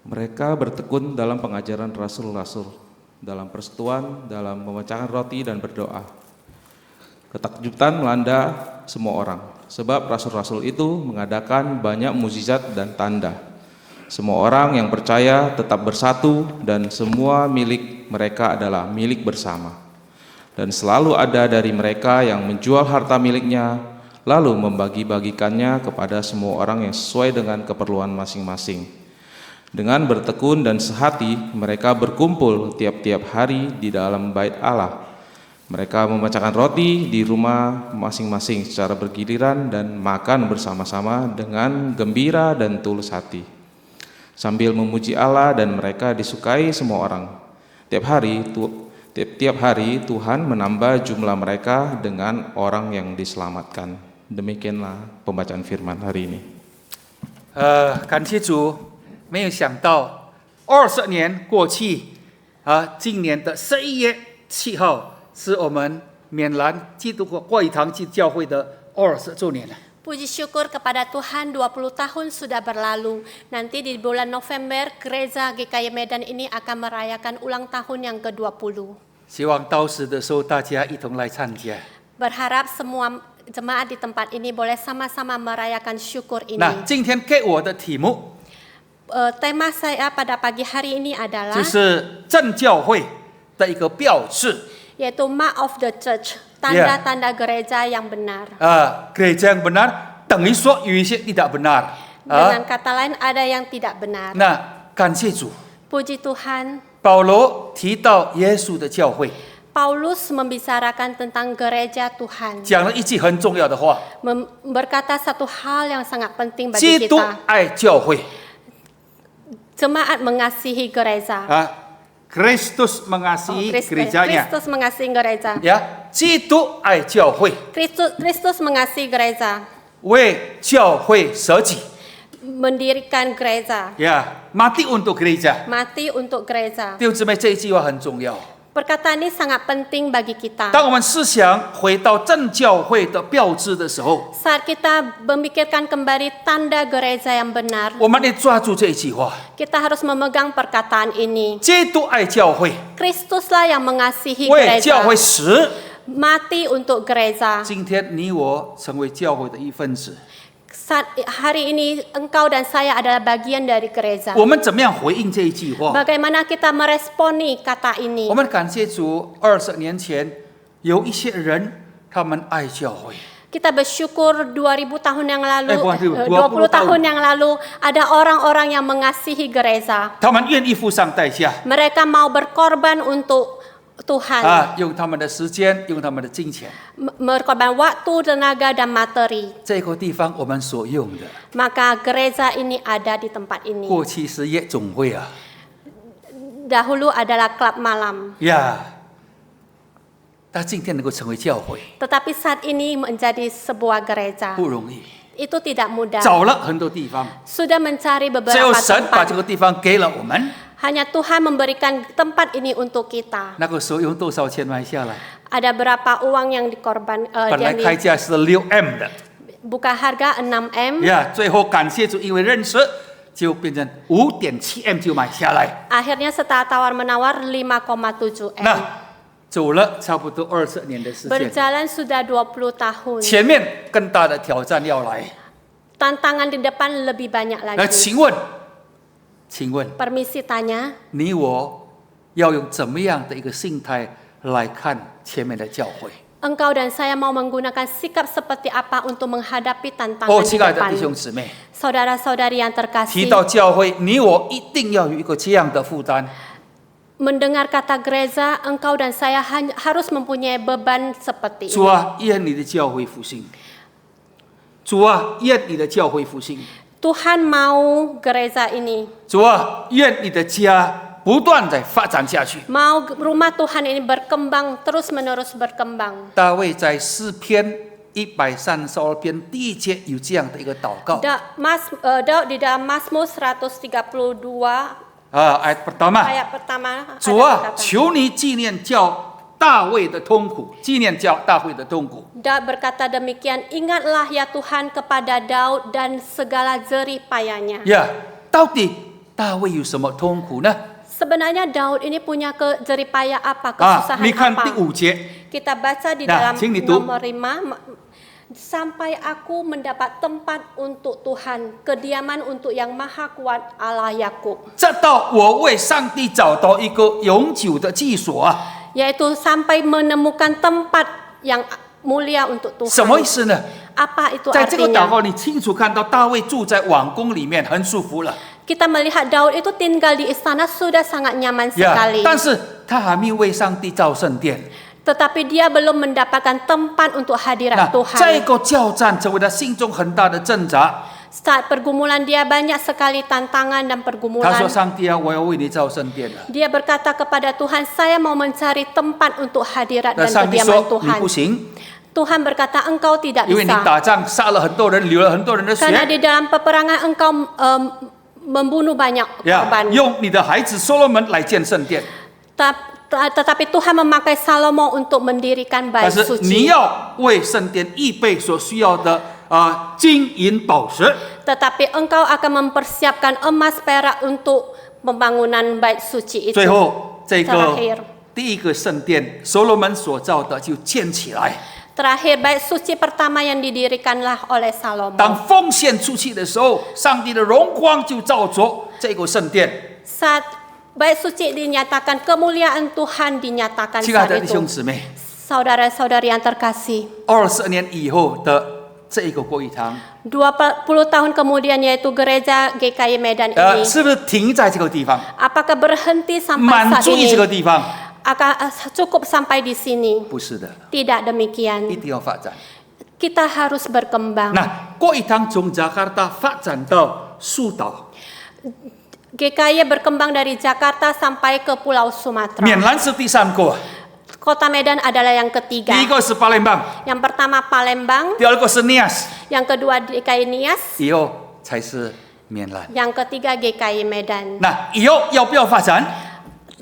Mereka bertekun dalam pengajaran rasul-rasul, dalam persekutuan, dalam memecahkan roti dan berdoa. Ketakutan melanda semua orang, sebab rasul-rasul itu mengadakan banyak mukjizat dan tanda. Semua orang yang percaya tetap bersatu dan semua milik mereka adalah milik bersama. Dan selalu ada dari mereka yang menjual harta miliknya, lalu membagi-bagikannya kepada semua orang yang sesuai dengan keperluan masing-masing. Dengan bertekun dan sehati, mereka berkumpul tiap-tiap hari di dalam bait Allah. Mereka memecahkan roti di rumah masing-masing secara bergiliran dan makan bersama-sama dengan gembira dan tulus hati, sambil memuji Allah, dan mereka disukai semua orang. Tiap hari Tuhan menambah jumlah mereka dengan orang yang diselamatkan. Demikianlah pembacaan firman hari ini. 感谢主，没有想到20年过去，今年的11月7号是我们缅兰基督会堂基督教会的20周年了。 Puji syukur kepada Tuhan, 20 tahun sudah berlalu. Nanti di bulan November, Gereja GKI Medan ini akan merayakan ulang tahun yang ke-20. 希望到时的时候大家一同来参加。 Berharap semua jemaat di tempat ini boleh sama-sama merayakan syukur ini. 那今天给我的题目 Tema saya pada pagi hari ini adalah 就是正教会的一个标志。 yaitu Mark of the Church, tanda-tanda gereja yang benar. Gereja yang benar 等于说有一些tidak benar。 Dengan kata lain, ada yang tidak benar. 那感谢主， Puji Tuhan, 保罗提到耶稣的教会， Paulus membicarakan tentang gereja Tuhan. 讲了一句很重要的话： Berkata satu hal yang sangat penting 基 bagi 督 kita. 爱教会。 Jemaat mengasihi gereja. Kristus mengasihi gerejanya. Kristus mengasihi gereja. 基督爱教会， Kristus mengasihi gereja. 为教会舍己， Mendirikan gereja. mati untuk gereja。 Mati untuk gereja. 弟兄姊妹，这一句话很重要。 Perkataan ini sangat penting bagi kita. 当我们思想回到正教会的标志的时候， Saat kita memikirkan kembali tanda gereja yang benar, 我们得抓住这一句话： kita harus memegang perkataan ini. 基督爱教会， Kristuslah yang mengasihi 为教 gereja. 会死。 Mati untuk gereja. 今天你我成为教会的一份子， Saat hari ini engkau dan saya adalah bagian dari gereja. 我们怎么样回应这一句话？ Bagaimana kita meresponi kata ini? 我们感谢主，20年前有一些人他们爱教会。 Kita bersyukur 2000 tahun yang lalu, 20 20 tahun yang lalu ada orang-orang yang mengasihi gereja. 他们愿意付上代价， Mereka mau berkorban untuk Tuhan. 用他们的时间，用他们的金钱。 Berkorban waktu, tenaga, dan materi. 这个地方我们所用的， Maka gereja ini ada di tempat ini. 过去是夜总会啊， Dahulu adalah klub malam. 但今天能够成为教会 Tetapi saat ini menjadi sebuah gereja. 不容易， Itu tidak mudah. 找了很多地方， Sudah mencari 只有 beberapa 神把这 tempat. 个地方给了我们。 Hanya Tuhan memberikan tempat ini untuk kita. 那个时候用多少钱买下来？ Ada berapa uang yang dikorban, 本来 yang 开价是6M 的， buka harga 6M. 最后感谢主，因为认识，就变成5.7M 就买下来。 Akhirnya setelah tawar-menawar 5,7M. 那走了差不多20年的时间， Berjalan sudah 20 tahun. 前面更大的挑战要来。 Tantangan di depan lebih banyak 那 lagi. 请问， Permisi tanya, 你我要用怎么样的一个心态来看前面的教会？ engkau dan saya mau menggunakan sikap seperti apa untuk menghadapi tantangan 亲 di 爱的 depan? 弟兄姊妹， Saudara-saudari yang 提 terkasih, 到教会，你我一定要有一个这样的负担。 mendengar kata gereja, engkau dan saya harus mempunyai beban seperti 主 ini. 啊，愿你的教会复兴。主啊，愿你的教会复兴。 Tuhan mau gereja ini, 主啊，愿你的家不断地发展下去。 mau rumah Tuhan ini berkembang, terus-menerus berkembang. 大卫在诗篇132篇第1节有这样的一个祷告。 Daud di dalam Mazmur 132 ayat pertama， ayat pertama 主 ada 啊， berkata, 求你纪念叫大卫的痛苦，纪念叫大卫的痛苦。 Daud berkata demikian, ingatlah ya Tuhan kepada Daud dan segala jerih payahnya. 到底大卫有什么痛苦呢？ Sebenarnya Daud ini punya jeripaya apa, 啊， kesusahan 你看 apa? 第5节， Kita baca di Nah, dalam sini tuh. nomor 5. Sampai aku mendapat tempat untuk Tuhan, kediaman untuk yang maha kuat Allah Yakub. 这到我为上帝找到一个永久的居所啊！ Yaitu sampai menemukan tempat yang mulia untuk 什么意 Tuhan. 思呢？ Apa itu 在这个祷 artinya? 告，你清楚看到大卫住在王宫里面，很舒服了。 Kita melihat Daud itu tinggal di istana sudah sangat nyaman 呀 sekali. 但是他还没有为上帝造圣殿。 Tetapi dia belum mendapatkan tempat untuk 那 hadirat 这 Tuhan. 个交战成为他心中很大的挣扎。 Saat pergumulan dia banyak sekali tantangan 他 dan pergumulan. 说：“上帝啊，我要为你造圣殿了。 Dia berkata kepada Tuhan, saya mau mencari tempat untuk hadirat ”那 dan 上帝 kediaman 说：“你 Tuhan. 不行， Tuhan berkata, engkau tidak 因为你 bisa. 打仗杀了很多人，流了很多人的血。 Karena di dalam peperangan engkau membunuh banyak 呀， korban. 用你的孩子所罗门来建圣殿。 Tetapi Tuhan memakai Salomo untuk mendirikan 但 bait 是你 suci. 要为圣殿预备所需要的金银宝石。 Tetapi engkau akan mempersiapkan emas perak untuk pembangunan bait suci itu. 最后，这个 Terakhir. 第一个圣殿，所罗门所造的就建起来。 Terakhir, bait suci pertama yang didirikanlah oleh Salomo. 当奉献出去的时候，上帝的荣光就照着这个圣殿。 Saat bait suci dinyatakan, kemuliaan Tuhan dinyatakan 亲爱 saat 的弟兄 itu. 姊妹， Saudara-saudari yang terkasih, 20年以后的这一个国语堂， 20 tahun kemudian yaitu gereja GKI Medan ini, 是不是停在这个地方， apakah berhenti sampai 满 saat 足于 ini? 这个地方？ Akan cukup sampai di sini? 不是的， Tidak 一 demikian. 定要发展。 Kita harus berkembang. 那国语堂从加卡达发展到苏岛， GKI berkembang dari Jakarta sampai ke Pulau Sumatera. 缅兰是第3个， Kota Medan adalah yang ketiga. 第一个是巴连邦， Yang pertama Palembang, 第二个是尼亚斯， yang kedua GKI Nias, 以后才是缅兰。 yang ketiga GKI Medan. 那以后要不要发展？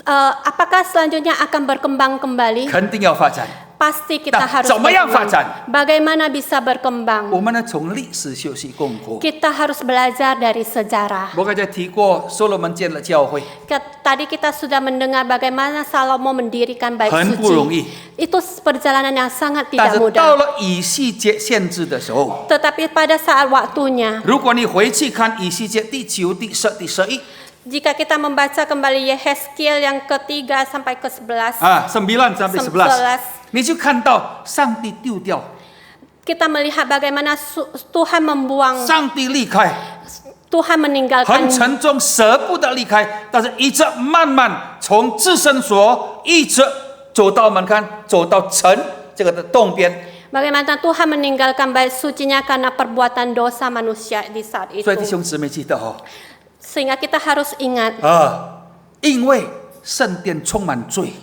Apakah selanjutnya akan berkembang kembali? 肯定要发展。 Pasti kita Nah, harus 怎么样发展？ Bagaimana bisa berkembang? 我们呢从历史学习功课。 Kita harus belajar dari sejarah. 我刚才提过，所罗门建了教会， Tadi kita sudah mendengar bagaimana Salomo mendirikan bait 很不容易。 suci. Itu perjalanan yang sangat 但 tidak 是到 mudah. 了以西结先知的时候， Tetapi pada saat waktunya, 如果你回去看以西结第9、第10、第11 jika kita membaca kembali Yehezkiel yang ketiga sampai ke 11, 9 sampai 11， 11, 你就看到上帝丢掉， kita melihat bagaimana Tuhan membuang, 上帝离开， Tuhan 很 meninggalkan 沉重，舍不得离开，但是一直慢慢从至圣所一直走到我们看，走到城这个的东边。 Bagaimana Tuhan meninggalkan bait sucinya karena perbuatan dosa manusia di saat itu. 所以弟兄姊妹记得哦， Sehingga kita harus ingat, 因为圣殿充满罪，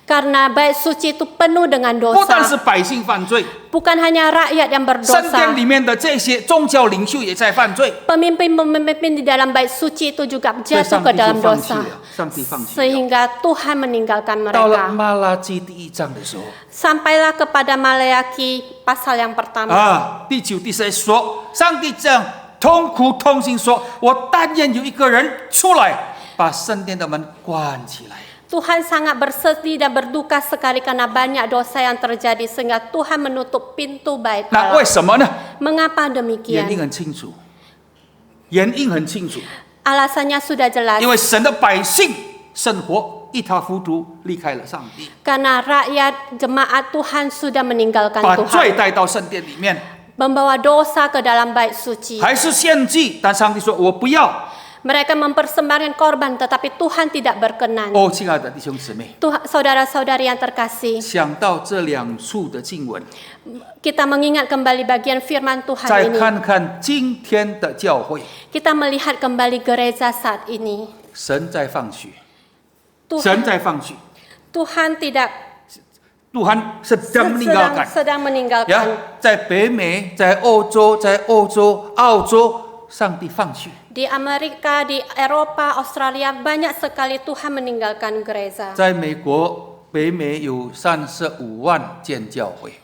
karena bait suci itu penuh dengan 不但是 dosa. 百姓犯罪， Bukan hanya rakyat yang 圣殿 berdosa. 里面的这些宗教领袖也在犯罪， Pemimpin-pemimpin di dalam bait suci itu juga 所以 jatuh 上 ke 帝 dalam 就放弃 dosa. 了，上帝放弃了。 Sehingga Tuhan meninggalkan 到了 mereka. 马拉基第1章的时候， Sampailah kepada Maleaki pasal yang pertama. 第9、第10说，上帝这样痛苦痛心说：“我但愿有一个人出来，把圣殿的门关起来。” Tuhan sangat bersedih dan berduka sekali karena banyak dosa yang terjadi sehingga Tuhan menutup pintu bait 那为 Allah. 什么呢？ Mengapa 原因 demikian? 很清楚，原因很清楚， Alasannya sudah jelas. 因为神的百姓生活一塌糊涂，离开了上帝， Karena rakyat jemaat Tuhan sudah meninggalkan 把罪 Tuhan. 带到圣殿里面， Membawa dosa ke dalam bait suci. 还是献祭，但上帝说：“我不要。” Mereka mempersembahkan korban tetapi Tuhan tidak berkenan. 哦，亲爱的弟兄姊妹， Saudara-saudari yang terkasih, 想到这2处的经文， kita mengingat kembali bagian firman Tuhan 再 ini. 看看今天的教会， Kita melihat kembali gereja saat ini. 神在放血，神 Tuhan, 在放血， Tuhan tidak Tuhan sedang meninggalkan. sedang meninggalkan. 呀，在北美、在欧洲、在欧洲、澳洲，上帝放血； Di Amerika, di Eropa, Australia banyak sekali Tuhan meninggalkan gereja. 在美国、北美有35万间教会，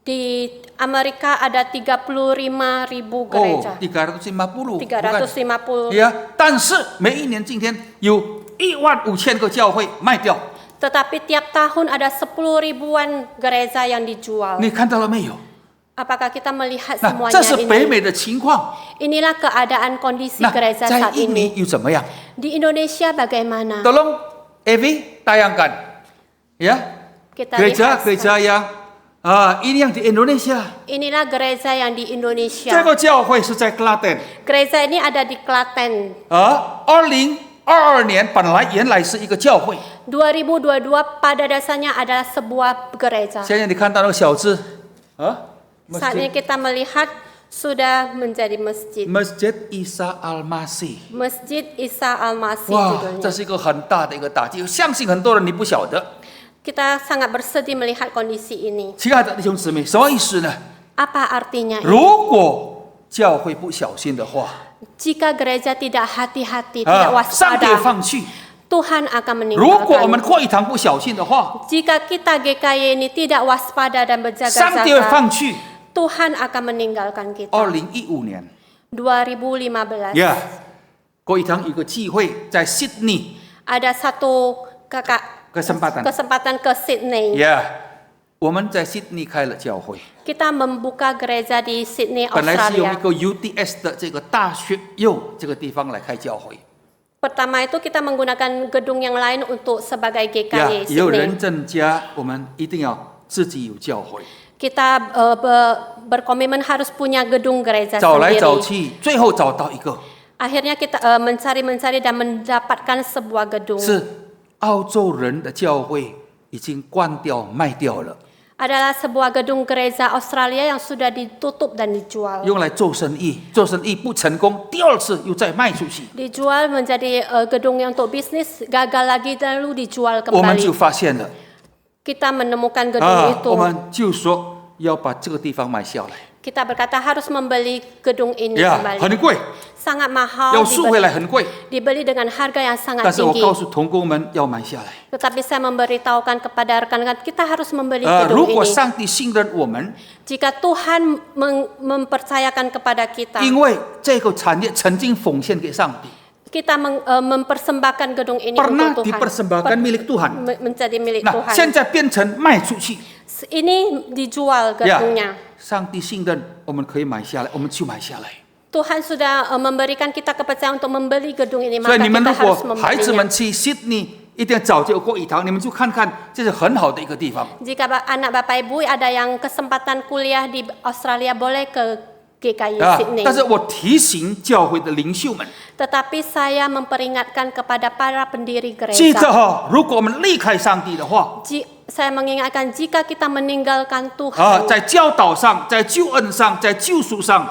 Di Amerika ada 35.000 gereja. 350， 350. 但是每一年今天有15000个教会卖掉， Tetapi tiap tahun ada 10 ribuan gereja yang dijual. 你看到了没有？ Apakah kita melihat 那 semuanya 这是北 ini? 美的情况。 Inilah keadaan kondisi 那 gereja 在 saat 印尼 ini. 又怎么样？ Di Indonesia bagaimana? Tolong Evi tayangkan, ya Kita lihat. gereja yang ini yang di Indonesia. Inilah gereja yang di 这 Indonesia. 个教会是在 Klaten， Gereja ini ada di Klaten. 2022年本来原来是一个教会， 2022 pada dasarnya adalah sebuah gereja. 现在你看到那个小字Saat ini kita melihat sudah menjadi masjid. Masjid Isa Al-Masih。 Masjid Isa Al-Masih 哇， judulnya. 这是一个很大的一个打击，相信很多人你不晓得。 Kita sangat bersedih melihat kondisi ini. 亲爱的弟兄姊妹，什么意思呢？ Apa artinya ini? 如果教会不小心的话， Jika gereja tidak hati-hati, tidak 上帝 waspada, 放弃； Tuhan akan 如果我们 meninggalkan. 扩一堂不小心的话， Jika kita GKY ini tidak waspada dan 上帝会 berjaga-jaga, 放弃。 Tuhan akan meninggalkan kita. 2015年， 2015, 扩一堂有个聚会在 Sydney， ada satu kesempatan ke Sydney. 我们在 Sydney 开了教会， Kita membuka gereja di Sydney, 本来是用一 Australia. 个 UTS 的这个大学用这个地方来开教会。 Pertama itu kita menggunakan gedung yang lain untuk sebagai GKY 也有 Sydney. 人证家，我们一定要自己有教会。 Kita berkomitmen harus punya gedung gereja 找来找 sendiri. 去，最后找到一个 Akhirnya kita mencari-mencari dan mendapatkan sebuah gedung. 是澳洲人的教会，已经关掉卖掉了， Adalah sebuah gedung gereja Australia yang sudah ditutup dan dijual. 用来做生意，做生意不成功，第二次又再卖出去。 Dijual menjadi gedung yang untuk bisnis, gagal lagi lalu dijual 我们就 kembali. 发现了 Kita menemukan gedung 我 itu. 们就说要把这个地方买下来， Kita berkata harus membeli gedung ini 很 kembali. 贵， Sangat mahal 要赎回来很贵。 dibeli dengan harga yang 但 sangat 是我 tinggi. 告诉同工们要买下来。 Tetapi saya memberitahukan kepada rekan-rekan kita harus membeli 如 gedung 果 ini. 上帝信任我们， Jika Tuhan mempercayakan kepada kita, 因为这个产业曾经奉献给上帝， kita mempersembahkan gedung ini pernah untuk Tuhan. dipersembahkan milik Tuhan. Menjadi milik 那 Tuhan. 现在变成卖出去。 Ini dijual gedungnya. 上帝信任我们可以买下来，我们就买下来。 Tuhan sudah memberikan kita kepercayaan untuk membeli gedung ini, 所以 maka 你们 kita 如果 harus 孩子 membelinya. 们去 Sydney， 一定要早就过一堂，你们去看看，这是很好的一个地方。 Jika anak bapak ibu ada yang kesempatan kuliah di Australia, boleh ke GKY Sydney. 但是我提醒教会的领袖们， Tetapi saya memperingatkan kepada para pendiri 记得 gereja. 如果我们离开上帝的话， Saya mengingatkan jika kita meninggalkan Tuhan 在教导上，在救恩上，在救赎上，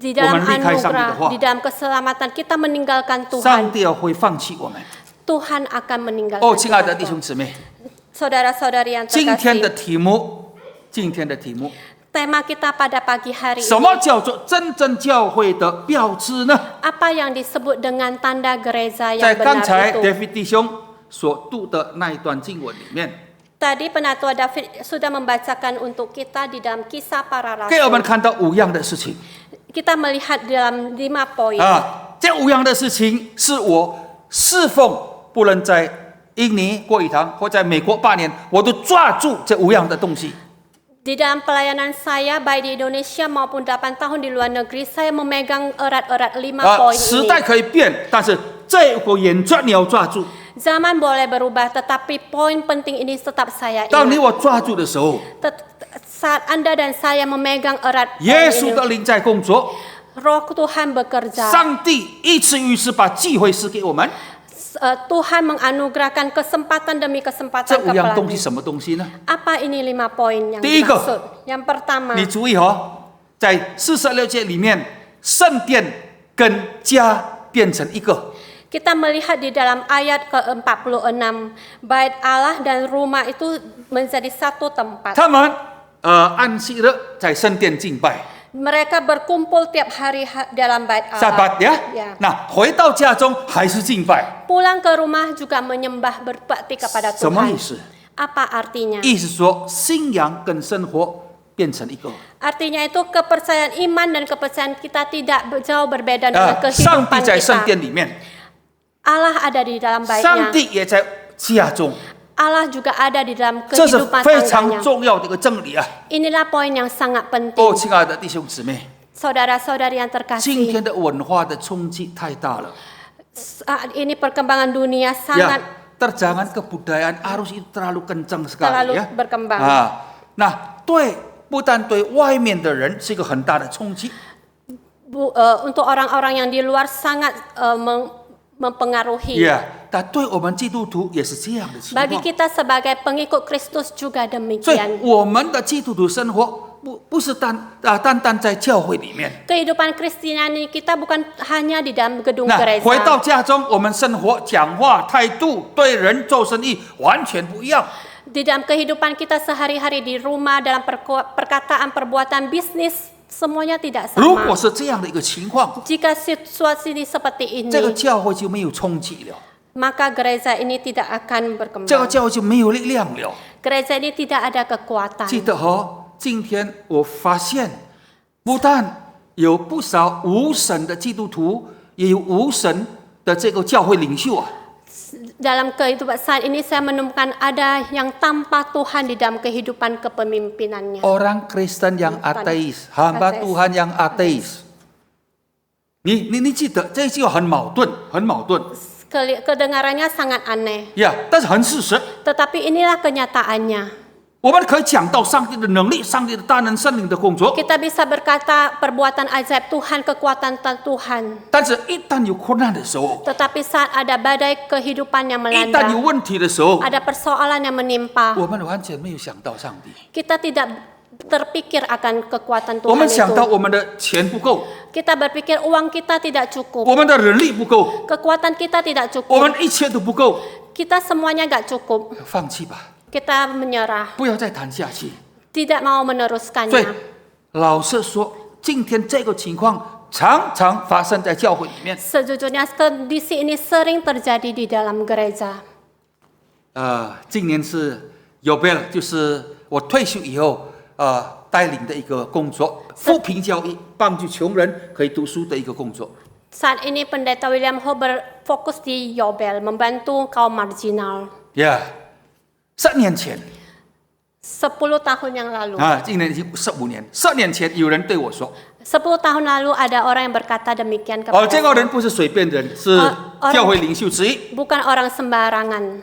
di dalam 我们离开上帝的话， anugerah, di dalam keselamatan kita meninggalkan 上 Tuhan, 帝会放弃我们。 Tuhan akan meninggalkan 哦，亲爱的 kita. 弟兄姊妹， Saudara-saudari yang 今天的 terkasih, 题目，今天的题目， tema kita pada pagi hari 什 ini, 么叫做真正教会的标志呢？ apa yang disebut dengan tanda gereja 在 yang 刚 benar 才 itu? David 弟兄所读的那一段经文里面， Tadi penatua David sudah membacakan untuk kita di dalam kisah para 给我们 rasul. 看到5样的事情 Kita melihat dalam 5 poin. 这5样的事情是我侍奉，不论在印尼过一堂或在美国8年，我都抓住这5样的东西。 Di dalam pelayanan saya, baik di Indonesia maupun 8 tahun di luar negeri, saya memegang erat-erat 5 poin 时 ini. 代可以变，但是这个原则你要抓住。 Zaman boleh berubah, tetapi poin penting ini tetap saya 当你 ingat. 我抓住的时候， Saat Anda dan saya memegang erat 耶 poin 稣 ini, 的灵在工作， Roh Tuhan bekerja. 上帝一次又一次把机会赐给我们。 Tuhan menganugerahkan kesempatan demi 这 kesempatan 5样东西 kepada. 什么东西呢？ Apa ini 5 poin yang 第一个， dimaksud? Yang pertama, 你注意在46节里面，圣殿跟家变成一个。 kita melihat di dalam ayat ke-46, bait Allah dan rumah itu menjadi satu tempat. 他们安息日在圣殿敬拜， Mereka berkumpul tiap hari dalam bait Allah. Sabat ya. Ya. 那回到家中还是敬拜， Pulang ke rumah juga menyembah berbakti kepada 什么意 Tuhan. 思？ Apa artinya? 意思说信仰跟生活变成一个。 Artinya itu kepercayaan iman dan kepercayaan kita tidak jauh berbeda dengan 上帝 kehidupan 在圣 kita. 殿里面， Allah ada di dalam 上 baiknya. 帝也在家中， Allah juga ada di dalam 这是 kehidupan 非常 tangganya. 重要的一个真理啊！ Inilah poin yang sangat penting. 哦，亲爱的弟兄姊妹， Saudara-saudari yang 今 terkasih, 天的文化的冲击太大了 saat ini perkembangan dunia 呀 sangat ，terjangan kebudayaan arus itu terlalu kencang sekali terlalu 呀 berkembang. 啊，那不但对外面的人是一个很大的冲击， Untuk orang-orang yang di luar sangat mempengaruhi. 呀，但对我们基督徒也是这样的情 Bagi 况。 kita sebagai pengikut Kristus juga 所以 demikian. 我们的基督徒生活不是单单在教会里面。 Kehidupan Kristiani kita bukan hanya di dalam gedung 那回到 gereja. 家中，我们生活、讲话、态度、对人做生意完全不一样。 Di dalam kehidupan kita sehari-hari di rumah, dalam perkataan, perbuatan, bisnis, semuanya tidak 如果 sama. 是这样的一个情况， Jika situasi seperti 这个 ini, 教会就没有冲击了， maka gereja ini tidak akan 这个 berkembang. 教会就没有力量了。 Gereja ini tidak ada kekuatan. 记得今天我发现，不但有不少无神的基督徒，也有无神的这个教会领袖啊。 Dalam kehidupan saat ini saya menemukan ada yang tanpa Tuhan di dalam kehidupan kepemimpinannya. Orang Kristen yang ateis, hamba Ateis. Tuhan yang ateis。你记得这句话很矛盾，很矛盾 Kedengarannya sangat aneh. 呀，但是很事实。 Tetapi inilah kenyataannya. 我们可以讲到上帝的能力、上帝的大能、圣灵的工作， Kita bisa berkata perbuatan ajaib Tuhan, kekuatan Tuhan. 但是一旦有困难的时候， Tetapi saat ada badai kehidupan yang 一旦有 melanda, 问题的时候， ada persoalan yang menimpa, 我们完全没有想到上帝。 kita tidak terpikir akan kekuatan 我 Tuhan 们想到 itu. 我们的钱不够， Kita berpikir uang kita tidak 我 cukup, 们的人力不够， kekuatan kita tidak 我 cukup, 们一切都不够， kita semuanya nggak cukup. 放弃吧， Kita menyerah, 不要再谈下去。 tidak mau 所以 meneruskannya. 老实说，今天这个情况常常发生在教会里面。 Sejujurnya kondisi ini sering terjadi di dalam gereja. 今年是Yobel，就是我退休以后带领的一个工作，扶贫教育，帮助穷人可以读书的一个工作。 Saat ini Pendeta William Ho berfokus di Yobel, membantu kaum marginal. 10年前 10 tahun yang lalu. 今年已经15年。10年前有人对我说， 10 tahun lalu ada orang yang berkata demikian kepada 这个 saya. 人不是随便的人，是教会领袖之一。 Bukan orang sembarangan.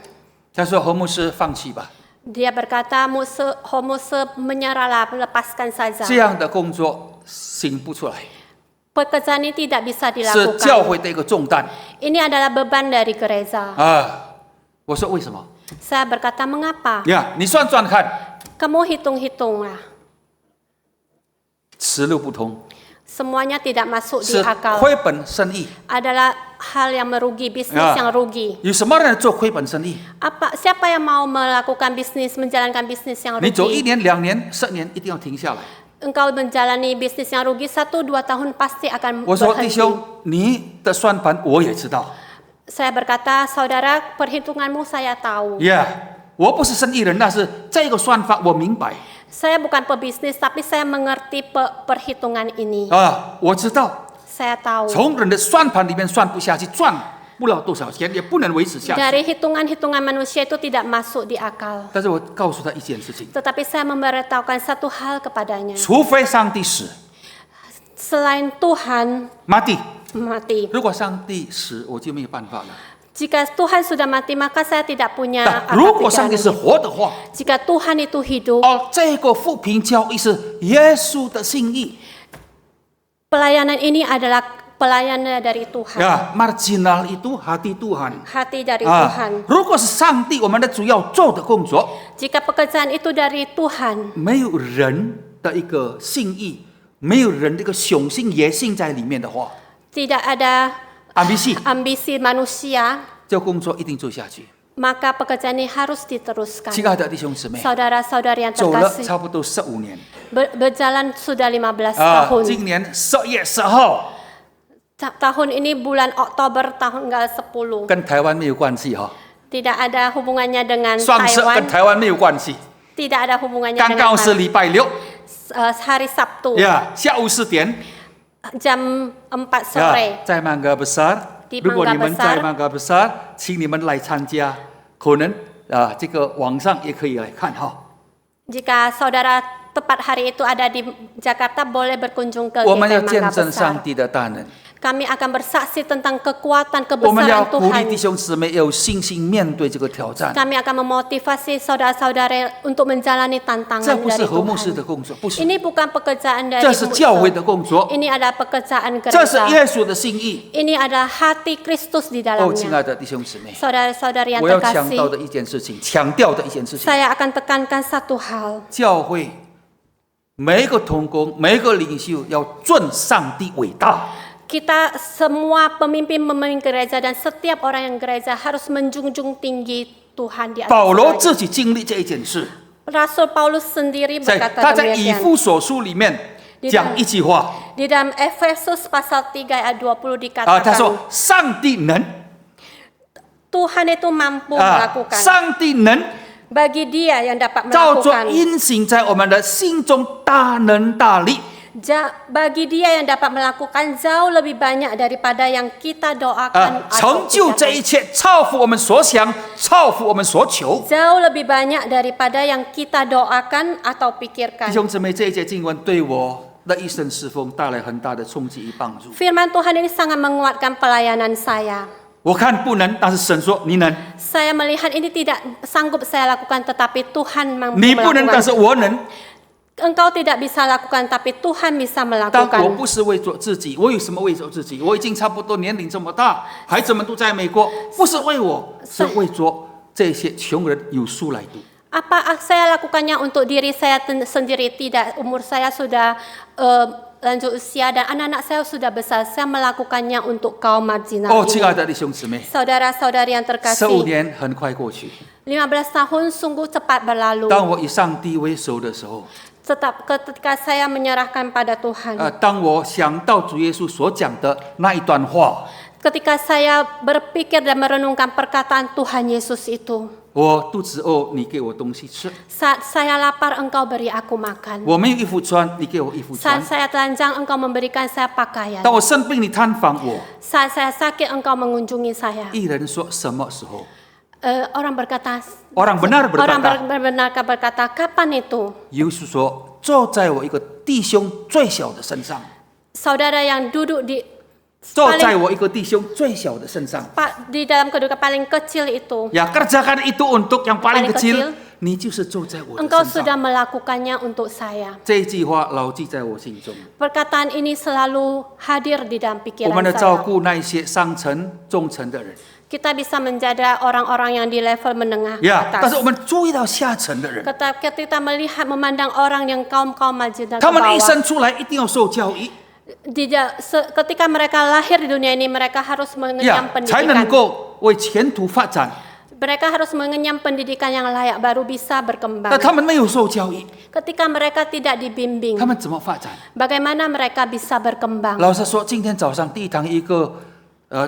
他说：“何牧师，放弃吧， Dia berkata, Homose menyerahlah, lepaskan 这 saja. 样的工作行不出来， Pekerjaan ini tidak bisa 是教 dilakukan. 会的一个重担。 Ini adalah beban dari gereja. 我说为什么？ Saya berkata, mengapa? 你算算看， Kamu hitung-hitunglah. 此路不通， Semuanya tidak masuk di 是 akal. 亏本生意。 Adalah hal yang merugi, bisnis Ya. yang rugi. 有什么人做亏本生意？ Siapa yang mau melakukan bisnis, menjalankan bisnis yang 你走1 rugi? 年、2年、10年，一定要停下来。 Engkau menjalani bisnis yang rugi 1-2 tahun pasti akan 我说弟 berhenti. 兄，你的算盘我也知道。 Saya berkata, saudara, perhitunganmu saya tahu. 我不是生意人，但是这个算法我明白。 Saya bukan pebisnis, tapi saya mengerti perhitungan ini. 我知道， Saya tahu. 从人的算盘里面算不下去，赚不了多少钱，也不能维持下去。 Dari hitungan-hitungan manusia itu tidak masuk di akal. 但是我告诉他一件事情： Tetapi saya memberitahukan satu hal kepadanya. 除非上帝死， Selain Tuhan mati。 mati. 如果上帝死，我就没有办法了。 Jika Tuhan sudah mati, maka saya tidak punya 但如果 apa 上帝是 pikiran. 活的话， Jika Tuhan itu hidup, 这个扶贫教育是耶稣的心意。 pelayanan ini adalah pelayanan dari Tuhan. marginal itu hati Tuhan。 Hati dari Tuhan. 如果是上帝我们的主要做的工作， Jika pekerjaan itu dari Tuhan, 没有人的一个心意，没有人的一个雄心野心在里面的话， tidak ada ambisi， ambisi manusia, 这个工作一定做下去。 maka pekerjaan ini harus diteruskan. 亲爱的弟兄姊妹， Saudara-saudari yang 走了 terkasih, 差不多15年。 berjalan sudah 15 tahun. 今年10月10号， Tahun ini bulan Oktober tanggal 10. 跟台湾没有关系哈， Tidak ada hubungannya dengan 双十跟 Taiwan. 台湾没有关系。 Tidak ada hubungannya 刚 dengan 刚是 Taiwan. 礼拜6， hari Sabtu Ya, 下午4点 jam 4 ya, sore 在曼嘎 besar。 Di 如果你 Mangga 们 Besar 在曼嘎 besar， 请你们来参加，可能这个网上也可以来看哈。 Jika saudara tepat hari itu ada di Jakarta, boleh berkunjung ke 我们要 GKI 见 Mangga 证上 Besar. 帝的大能， Kami akan bersaksi tentang kekuatan 我们要 kebesaran 鼓励弟 Tuhan. 兄姊妹有信心面对这个挑战。 Kami akan memotivasi saudara-saudara untuk menjalani 这 tantangan 不是 dari 和牧师的 Tuhan. 工作，不是， Ini bukan pekerjaan dari 这是教会 Mukse. 的工作， Ini adalah pekerjaan 这是 gereja. 耶稣的心意。 Ini adalah hati Kristus di 哦，亲爱 dalamnya. 的弟兄姊妹， Saudara-saudari yang 我要强调 terkasih, 的一件事情，强调的一件事情， saya akan tekankan satu hal. 教会每一个同工、每一个领袖要尊上帝伟大。 Kita semua pemimpin-pemimpin gereja dan setiap orang yang gereja harus menjunjung tinggi Tuhan di atas 保罗 segalanya. 自己经历这一件事， Rasul Paulus sendiri 他 berkata 在以 demikian. 弗所书里面讲一句话 Di dalam Efesus pasal 3 ayat 20他说 dikatakan, 上帝能 Tuhan itu mampu melakukan 上帝能 bagi dia yang dapat 照着 melakukan. 运行在我们的心中大能大力。 Bagi dia yang dapat melakukan jauh lebih banyak daripada yang kita doakan 成 atau 就这 kita 一切，超乎我们所想，超乎我们所求。 jauh lebih banyak daripada yang kita doakan atau 弟 pikirkan. 兄姊妹，这一节经文对我的一生侍奉带来很大的冲击与帮助。 Firman Tuhan ini sangat menguatkan pelayanan saya. 我看不能，但是神说你能； Saya melihat ini tidak sanggup saya lakukan, tetapi Tuhan mampu 你不能，但是 melakukan. 我能。 Engkau tidak bisa lakukan, tapi Tuhan bisa 但我 melakukan. 不是为做自己，我有什么为做自己？我已经差不多年龄这么大，孩子们都在美国，不是为我，是为做这些穷人有书来读。 Apa saya lakukannya untuk diri saya sendiri? Tidak, umur saya sudah lanjut usia dan anak-anak saya sudah besar. Saya melakukannya untuk kaum marginal 哦，亲爱 ini. 的弟兄姊妹， Saudara-saudari yang 15 terkasih, 年很快过去。 15 tahun sungguh cepat berlalu. 当我以上帝为首的时候， Tetap ketika saya menyerahkan pada Tuhan, 当我想到主耶稣所讲的那一段话， ketika saya berpikir dan merenungkan perkataan Tuhan Yesus itu, 我肚子饿，你给我东西吃； saat saya lapar, Engkau beri aku makan. 我没有衣服穿，你给我衣服穿 Saat；saya telanjang, Engkau memberikan saya pakaian. 当我生病，你探访我。 Saat saya sakit, Engkau mengunjungi saya. 一人说什么时候？ Orang berkata, Orang benar orang berkata， berkata, kapan itu? 耶稣说，坐在我一个弟兄最小的身上， Saudara yang duduk di 坐在我一个弟兄最小的身上。 di dalam kedudukan paling kecil itu, Ya, kerjakan itu untuk yang paling Paling kecil， kecil 你就是坐在我的 Engkau 身 sudah 上。 melakukannya untuk saya. 这一句话牢记在我心中。 Perkataan ini selalu hadir di dalam 我 pikiran 们的照 saya. 顾那一些上层、中层的人， Kita bisa menjaga orang-orang yang di level menengah ke 呀，但 atas. 是我们注意到下层的人， Ketika kita melihat memandang orang yang kaum marginal ke 他们一 bawah, 生出来一定要受教育， ketika mereka lahir di dunia ini, mereka harus 呀 mengenyam，才能 pendidikan. 够为前途发展。 Mereka harus mengenyam pendidikan yang layak, baru bisa berkembang. 但他们没有受教育， Ketika mereka tidak dibimbing, 他们怎么发展？ bagaimana mereka bisa berkembang? 老实说，今天早上第一堂一个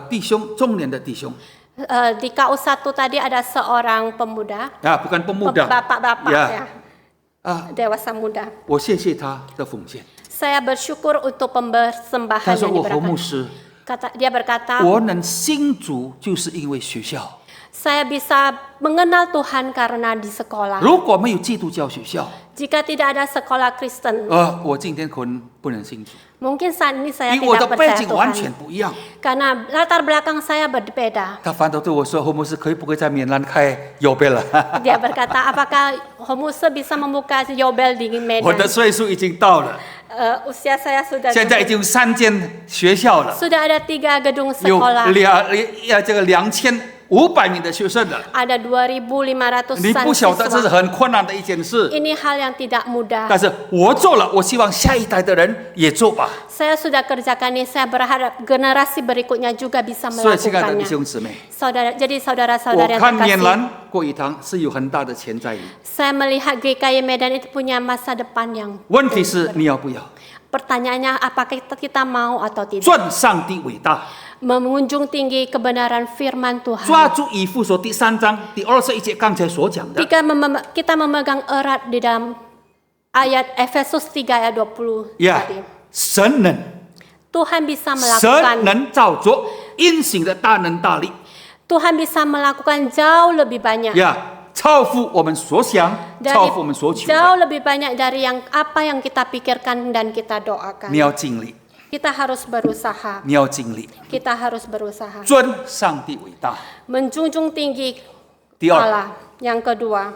弟兄，中年的弟兄， Di KU1 tadi ada seorang pemuda, 啊，不干不木的， bapak-bapak 呀 ya, 啊， dewasa muda. 我谢谢他的奉献。 Saya bersyukur untuk 他 pembersembahan 说 yang 我和牧 diberikan. 师， Dia berkata, 我能信主就是因为学校。 saya bisa mengenal Tuhan karena di sekolah. 如果没有基督教学校， Jika tidak ada sekolah Kristen, 我今天可能不能信主， mungkin saat ini saya 因为我的 tidak 背 percaya 景完全 Tuhan. 不一样。 Karena latar belakang saya berbeda. 他反倒对我说：“侯牧师，可以不可以在缅兰开邮杯了？ Dia berkata, apakah Homuse bisa membuka Yobel di 我 Medan? 的岁数已经到了， Usia saya sudah 现在已经有3间学校了， sudah ada 3 gedung 有 sekolah. 2500名的学生了。 Ada 2.500 你不晓得这是 siswa. 很困难的一件事， Ini hal yang tidak mudah. 但是我做了，我希望下一代的人也做吧。 Saya sudah kerjakan ini. Saya berharap generasi berikutnya juga bisa 所以，亲爱的弟 melakukannya. 兄姊妹， Jadi 我 saudara-saudara yang 看缅 terkasih, 兰过一堂是有很大的潜在力， saya melihat GKI Medan itu punya masa depan yang 问题是你要不要 pertanyaannya apakah kita mau atau tidak. 尊上帝伟大， Mengunjung tinggi kebenaran firman 抓 Tuhan. 住以弗所第3章第21节刚才所讲的， Jika kita memegang erat di dalam ayat Efesus 3 ayat 20 呀 tadi. 神能， Tuhan bisa 神 melakukan, 能照着隐形的大能大力， Tuhan bisa melakukan jauh lebih banyak. 呀，超乎我们所想， Dari 超乎我们所求的。 jauh lebih banyak dari apa yang kita pikirkan dan kita 你 doakan. 要尽力， Kita harus berusaha. 你要尽力， Kita harus berusaha. 尊上帝伟大。 Menjunjung tinggi 第二， Allah. Yang kedua,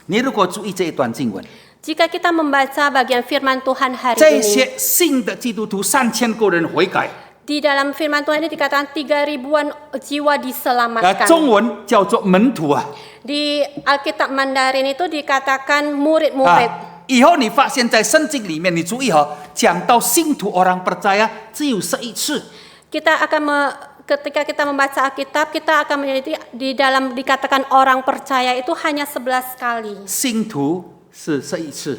你如果注意这一段经文， jika kita membaca bagian firman Tuhan hari 这 ini, 些新的基督徒3000个人悔改， di dalam firman Tuhan ini dikatakan 3.000-an jiwa 中 diselamatkan. 文叫做门徒啊。 Di Alkitab Mandarin itu dikatakan murid-murid. 以后你发现在圣经里面，你注意讲到信徒orang percaya 只有11次。 Ketika kita membaca Alkitab, kita akan menjadi di dalam dikatakan orang percaya itu hanya 11 kali. 信徒是11次，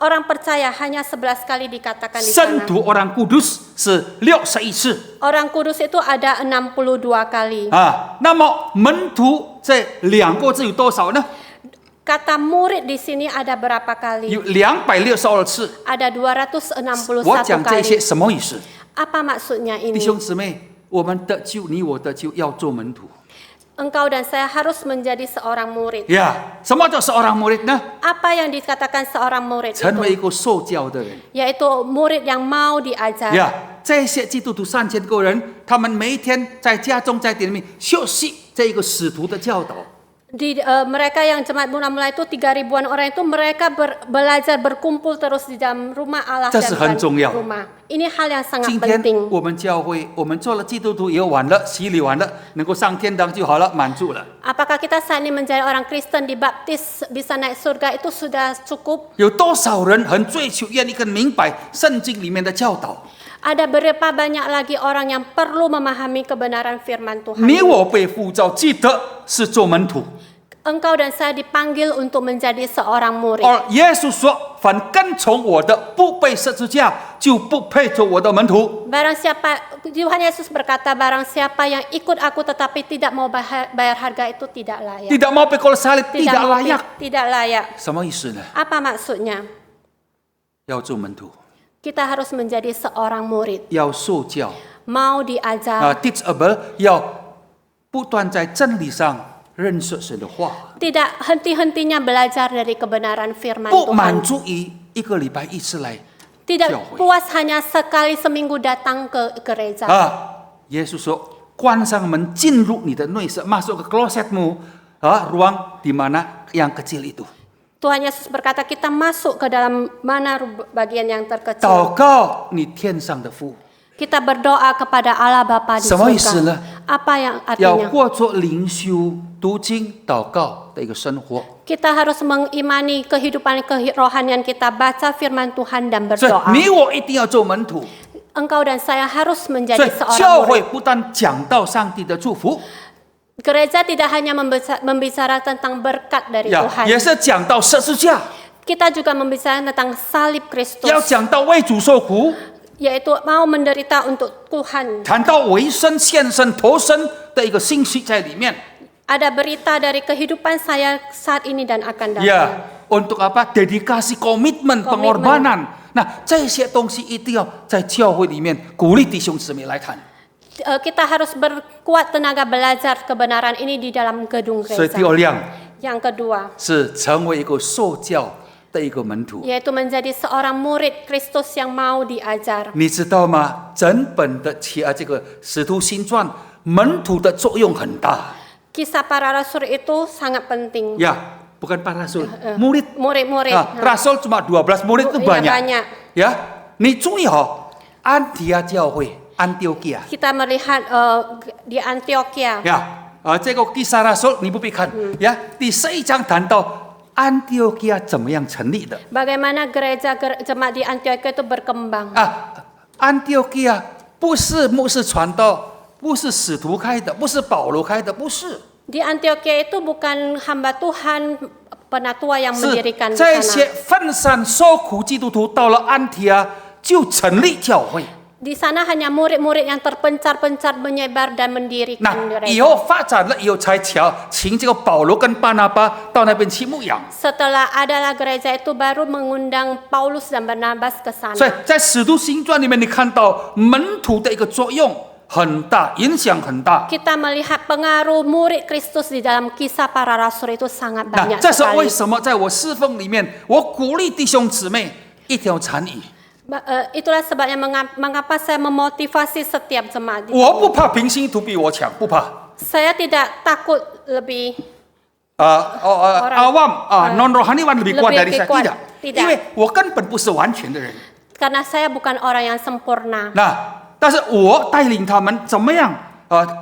Orang percaya hanya 11 kali dikatakan di 圣 sana. 徒orang kudus是61次 Orang kudus itu ada 62 kali. 啊。那么门徒这2个字有多少呢？ Kata murid di sini ada berapa 有 kali? 262次。 Ada 我 261讲这些 kali. 什么意思？ Apa maksudnya 弟 ini? 兄姊妹，我们得救，你我得救，要做门徒。 Engkau dan saya harus menjadi seorang murid. 呀，什么叫seorang murid呢？ Apa yang dikatakan seorang murid 成为一 itu? 个受教的人。 Yaitu murid yang mau diajar. 呀，这些基督徒3000个人，他们每一天在家中在店里面学习这一个使徒的教导。 Mereka yang jemaat mula-mula itu 3.000-an orang itu mereka belajar berkumpul terus di dalam rumah Allah 这 dan 是很重要。 rumah. Ini hal yang sangat 今天 penting. 我们教会，我们做了基督徒也完了，洗礼完了，能够上天堂就好了，满足了。 Apakah kita saat ini menjadi orang Kristen dibaptis bisa naik surga itu sudah cukup? 有多少人很追求、愿意更明白圣经里面的教导？ Ada berapa banyak lagi orang yang perlu memahami kebenaran firman Tuhan? 你我被呼召，记得是做门徒。 Engkau dan saya dipanggil untuk menjadi seorang murid. 而耶稣说：“凡跟从我的，不背十字架，就不配做我的门徒。 Barang siapa, Tuhan Yesus berkata, barang siapa yang ikut aku tetapi tidak mau bayar harga itu tidak layak. tidak mau pikul salib， tidak layak。 tidak layak. 什么意思呢？ Apa maksudnya? 要做门徒， Kita harus menjadi seorang murid, 要受教 mau diajar, 啊 ，teachable， 要不断在真理上认识神的话， tidak henti-hentinya belajar dari kebenaran firman 不 Tuhan. 满足于一个礼拜一次来 Tidak 教会 puas hanya sekali seminggu datang ke gereja. 啊。耶稣说：“关上门，进入你的内室，masuk ke closetmu， ruang di mana yang kecil itu。 Tuhan Yesus berkata kita masuk ke dalam mana bagian yang 祷 terkecil. 告你天上的父， Kita berdoa kepada Allah Bapa di 什么意思呢？ surga. Apa yang 要 artinya? 过着灵修、读经、祷告的一个生活。 Kita harus mengimani kehidupan kerohanian kita, baca firman Tuhan dan 所以 berdoa. 你我一定要做门徒。 Engkau dan saya harus 所 menjadi 以 seorang 教会 murid. 不但讲到上帝的祝福， Gereja tidak hanya membicara tentang berkat dari 呀， Tuhan. 也是讲到十字架， Kita juga membicarakan tentang salib Kristus, 要讲到为主受苦， yaitu mau menderita untuk Tuhan. 谈到为生、献身、投身的一个信息在里面。 Ada berita dari kehidupan saya saat ini dan akan datang. 呀，untuk apa? Dedikasi, komitmen, pengorbanan. 那这些东西一定要在教会里面鼓励弟兄姊妹来谈。 Kita harus berkuat tenaga belajar kebenaran ini di dalam gedung 所以第 gereja. 二样 Yang kedua, 是成为一个受教的一个门徒。 yaitu menjadi seorang murid Kristus yang mau diajar. 你知道吗？整本的这个《使徒行传》门徒的作用很大 Kisah para rasul itu sangat penting. 呀，bukan para rasul, murid. Murid-murid. Rasul cuma 12 murid itu Iya, banyak. banyak. Ya, 你注意安提阿教会 Antioquia Kita melihat di Antioquia. 呀，这个第三rasul 你不必看呀，第11章谈到安提阿教怎么样成立的 Bagaimana gereja jemaat di Antioquia itu berkembang. 啊？安提阿教不是牧师传道，不是使徒开的，不是保罗开的，不是。 Di Antioquia itu bukan hamba Tuhan penatua yang 是 mendirikan di 这些 sana. 分散受苦基督徒到了安提阿就成立教会。Di sana hanya murid-murid yang terpencar-pencar menyebar dan 那 mendirikan 以 gereja. 后发展了以后，才请这个保罗跟巴拿巴到那边去牧养。 Setelah adalah gereja itu baru mengundang Paulus dan Barnabas ke 所以 sana. 在使徒行传里面，你看到门徒的一个作用很大，影响很大。 Kita melihat pengaruh murid Kristus di dalam kisah para rasul itu sangat 那 banyak 这是为 sekali. 什么在我侍奉里面，我鼓励弟兄姊妹一条禅语， Itulah sebabnya mengapa saya memotivasi setiap jemaat. 我不怕平信徒比我强，不怕。 Saya tidak takut lebih awam non rohaniwan lebih kuat dari saya kuat. tidak， Tidak. 因为我根本不是完全的人。 karena saya bukan orang yang sempurna. 那但是我带领他们怎么样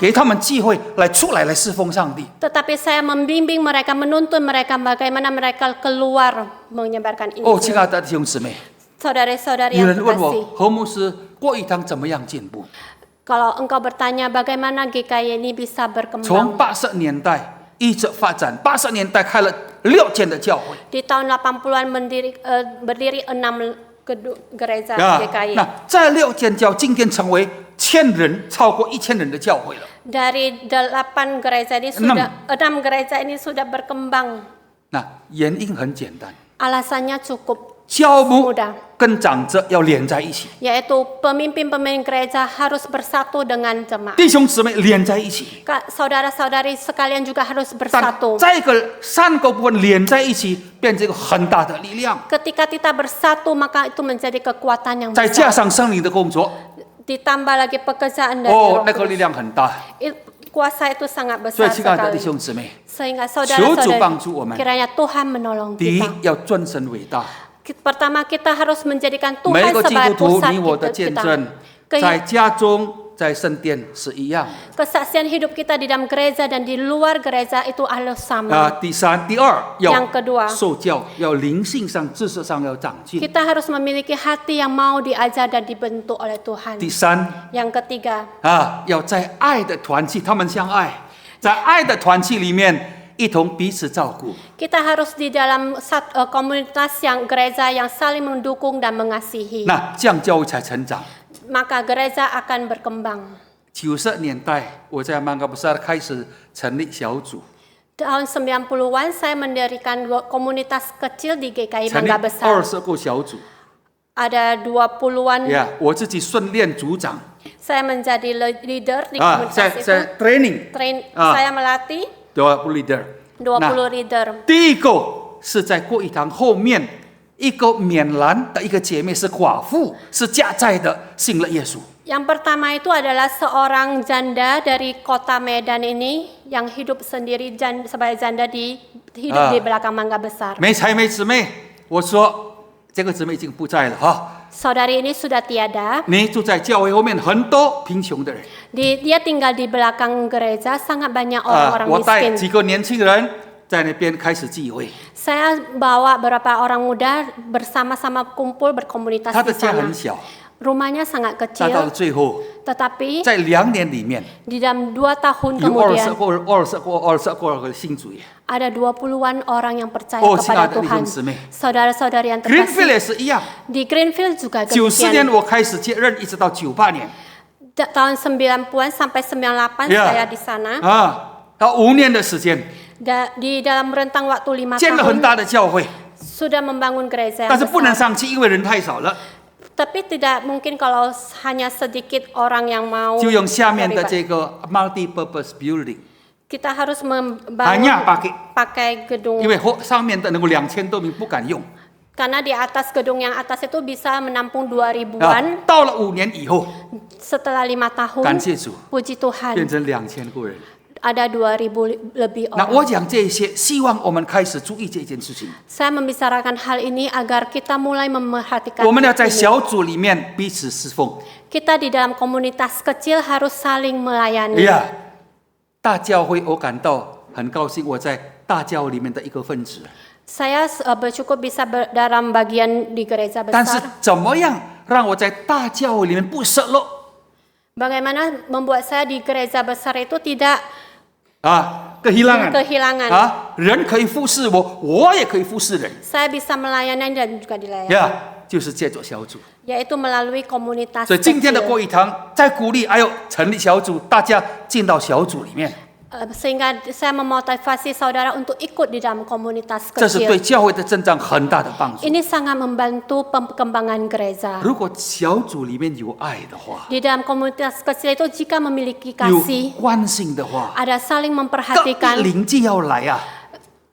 给他们机会来出来侍奉上帝。 Tetapi saya membimbing mereka, menuntun mereka bagaimana mereka keluar menyebarkan 哦， Injil. 亲爱的弟兄姊妹， Saudara-saudari 有 yang 人问 terkasih, 我何牧师过一堂怎么样进步？ kalau engkau bertanya bagaimana GKY ini bisa 从 berkembang. 80年代一直发展，80年代开了6间的教会。 Di tahun 80-an berdiri 6 gereja 啊， GKY. 那这6间教今天成为超过1000人的教会了。 Dari 8 gereja ini sudah 6 gereja ini sudah berkembang. 那原因很简单， Alasannya cukup 教牧 mudah, 跟长者要连在一起， yaitu pemimpin-pemimpin gereja harus bersatu dengan jemaat. 弟兄姊妹连在一起。 Saudara-saudari sekalian juga harus 但 bersatu. 这个3个部分连在一起，变成一个很大的力量。 Ketika kita bersatu maka itu menjadi kekuatan yang 再加 besar. 上圣灵的工作， Ditambah lagi pekerjaan dari 哦， Roh 那个 Kudus. 力量很大。 Kuasa itu sangat 所以， besar 亲爱的弟 sekali. 兄姊妹， Sehingga 求主帮助我们。 saudara-saudari, kiranya Tuhan menolong 第一 kita. 要尊神伟大， Pertama kita harus menjadikan 每 Tuhan 个基督 sebagai 徒， pusat 你我的 hidup 见 kita. 证，在家中、在圣殿是一样。 Kesaksian hidup kita di dalam gereja dan di luar gereja itu harus sama. 第三、第二要 Yang kedua, 受教，要灵性上、知识上要长进。 kita harus memiliki hati yang mau diajar dan dibentuk oleh Tuhan. 第三 Yang ketiga, 要在爱的团契，他们相爱，在爱的团契里面一同彼此照顾。 kita harus di dalam komunitas yang gereja yang saling mendukung dan mengasihi. 那这样教会才成长。 Maka gereja akan berkembang. 90年代，我在曼嘎布萨开始成立小组， Tahun 90-an saya mendirikan komunitas kecil di GKI 成立 Mangga Besar. 20个小组。 Ada 20-an. 我自己训练组长 Saya menjadi leader di 在 komunitas itu. 在 training Saya melatih 20 leader。 20 leader. 第一个是在过一堂后面一个缅兰的一个姐妹是寡妇，是家在的，信了耶稣。 Yang pertama itu adalah seorang janda dari kota Medan ini yang hidup sendiri sebagai janda hidup di belakang Mangga Besar. 没才没姊妹，我说这个姊妹已经不在了哈。 Saudari ini sudah tiada. 你住在教会后面很多贫穷的人， Dia tinggal di belakang gereja, sangat banyak orang-orang 我带 miskin. 几个年轻人在那边开始聚会。 Saya bawa beberapa orang muda bersama-sama kumpul berkomunitas 他的 di 家 sana. 很小， Rumahnya sangat 但到了 kecil, 最后， tetapi 在2年里面 di dalam 2 tahun 有20 kemudian 个信主耶。 ada 20-an orang yang percaya Oh, kepada亲爱的弟兄 Tuhan. 姊妹。 Saudara-saudari yang Greenfield terkasih, 也是一样， di Greenfield juga 90年 demikian. 我开始接任，一直到98年。 Tahun 90-an sampai 98 Ya. saya di sana. 到5年的时间， Di dalam rentang waktu 5建了很 tahun 大的教会， sudah membangun gereja 但 yang 是不能 besar. 上去，因为人太少了， Tapi tidak mungkin kalau hanya sedikit orang yang mau 就用下面的 terlibat. 这个 multi-purpose building， Kita harus hanya membangun pakai， pakai gedung 因为上面的能够2000多名不敢用。 karena di atas gedung yang atas itu bisa menampung 2000-an. 到了5年以后， Setelah 5 tahun, 感谢主， puji Tuhan, 变成2000个人。 ada 2000 lebih 那我 orang. 讲这些，希望我们开始注意这件事情。 Saya membicarakan hal ini agar kita mulai memerhatikan 我们要在 ini. 小组里面彼此侍奉。 Kita di dalam komunitas kecil harus saling melayani. 大教会我感到很高兴，我在大教会里面的一个分子。 Saya bersyukur bisa dalam bagian di gereja 但是 besar. 怎么样让我在大教会里面不失落？ Bagaimana membuat saya di gereja besar itu tidak kehilangan kehilangan. 人可以服侍我，我也可以服侍人。 Saya bisa melayani dan juga dilayani. 就是借着小组。 yaitu melalui komunitas 所以今天的 kecil. 国语堂在鼓励，还有成立小组，大家进到小组里面， Sehingga saya memotivasi saudara untuk ikut di dalam komunitas 这是对 kecil. 教会的增长很大的帮助。 Ini sangat membantu perkembangan gereja. 如果小组里面有爱的话， Di dalam komunitas kecil itu jika memiliki 有 kasih, 关心的话， ada saling 各 memperhatikan, 邻居要来啊，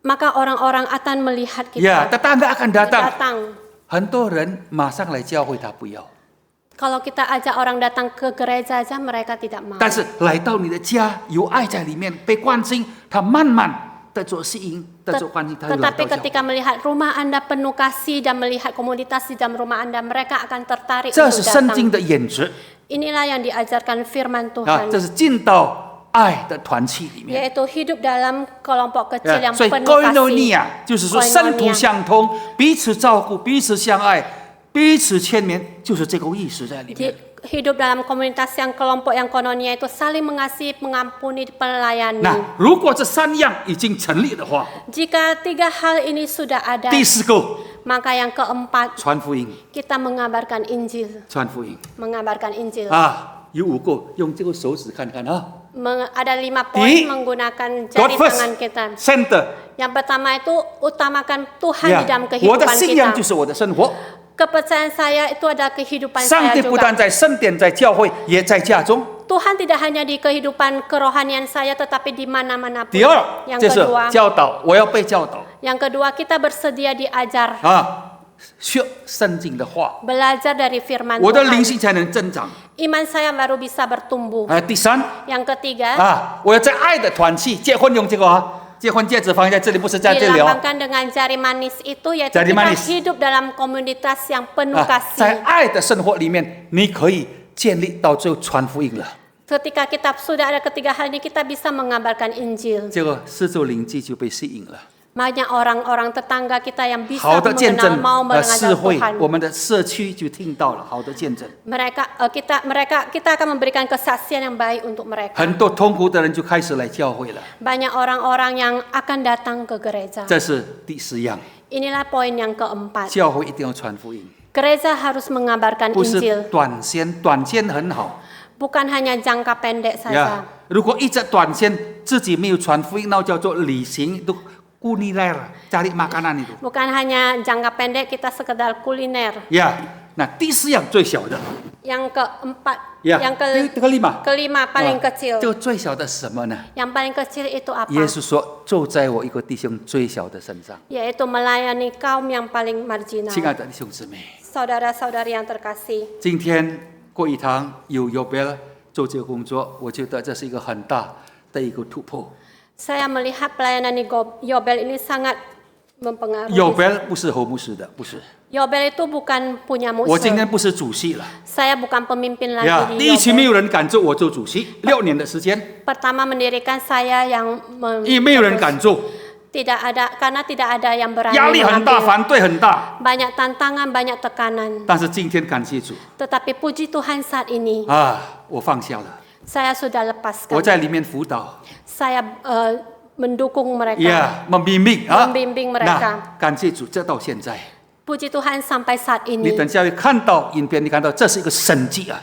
maka orang-orang akan melihat 呀， kita tetangga akan datang。 datang. 很多人马上来教会，他不要， Kalau kita ajak orang datang ke gereja aja mereka tidak mau. 但是来到你的家，有爱在里面，被关心，他慢慢的做吸引，的做关心，他就来 Tetapi 到教会。 ketika melihat rumah Anda penuh kasih dan melihat komunitas di dalam rumah Anda, mereka akan tertarik 这 untuk 是圣经 datang. 的演职 Inilah yang diajarkan firman 啊， Tuhan, 这是进到爱的团契里面。 yaitu hidup dalam kelompok kecil 呀 yang 所以 penuh koinonia kasih. 就是说圣徒相通，彼此照顾，彼此相爱，彼此牵绵，就是这个意思在里面。 Hidup dalam komunitas yang kelompok yang kononia itu saling mengasihi, mengampuni, melayani. 那如果这三样已经成立的话， Jika 3 hal ini sudah ada, 第4个 maka yang keempat 传福音， kita mengabarkan Injil, 传福音 mengabarkan Injil. 啊，有5个，用这个手指看看啊。 Ada 5 Di- poin menggunakan God jari first, tangan kita. center， Yang pertama itu utamakan Tuhan 呀 di dalam 我的 kehidupan 信仰就 kita. 是我的生活。 Kepercayaan saya itu adalah kehidupan 上 saya 帝不但 juga. 在圣殿，在教会，也在家中。 Tuhan tidak hanya di kehidupan kerohanian saya, tetapi di mana-mana pun. 第二， Yang 就是 kedua, 教导，我要被教导 yang kedua kita bersedia diajar, 啊，学圣经的话， belajar dari firman 我的灵 Tuhan. 性才能增长。 Iman saya baru bisa bertumbuh. 第三 Yang ketiga, 啊，我要在爱的团契，结婚用这个啊，结婚戒指放在这里，不是在这里哦。 dilambangkan dengan jari manis itu, yaitu Jari kita manis. hidup dalam komunitas yang penuh 啊，在 kasih. 爱的生活里面，你可以建立到最后传福音了。 Ketika kita sudah ada ketiga hal ini, kita bisa mengabarkan Injil. 这个四周邻居就被吸引了。 Banyak orang-orang tetangga kita yang bisa 好的见 mengenal 证， mau 社 mengenal 会 Tuhan. 我们的社区就听到了好的见证， Kita akan memberikan kesaksian yang baik untuk mereka. 很多痛苦的人就开始来教会了。 Banyak orang-orang yang akan datang ke gereja. 这是第4样， Inilah poin yang keempat. 教会一定要传福音， Gereja harus mengabarkan 不是 Injil. 短线，短线很好 Bukan hanya jangka pendek 呀 saja.。如果一直短线自己没有传福音，那叫做旅行都kuliner cari makanan itu。 Bukan hanya jangka pendek kita sekedar kuliner. 呀，那第4样最小的， Yang keempat, 呀 yang，kelima， kelima paling 啊 kecil. 这个最小的是什么呢？ Yang paling kecil itu apa? 耶稣说：“坐在我一个弟兄最小的身上。 Yaitu melayani kaum yang paling ” marginal. 亲爱的弟兄姊妹， Saudara-saudari yang terkasih, 今天国语堂有 Yobel 做这个工作，我觉得这是一个很大的一个突破。 saya melihat pelayanan di Yobel ini sangat mempengaruhi. Yobel 不是侯牧师的，不是。 Yobel itu bukan punya 我今 musuh. 天不是主席了。 Saya bukan pemimpin 呀， lagi 第 di 一期没 Yobel. 有人敢做，我做主席，6年的时间， Pertama mendirikan saya yang 因为没有人敢做， tidak ada karena tidak ada yang berani 压力很大， mengambil. 反对很大。 Banyak tantangan, banyak tekanan. 但是今天感谢主 Tetapi puji Tuhan saat ini 啊，我放下了， saya sudah 我 lepaskan. 在里面辅导， Saya mendukung mereka. 呀，membimbing 啊， Membimbing mereka. 那感谢主，这到现在， Puji Tuhan sampai saat 你 ini. 等下会看到影片，你看到这是一个神迹啊。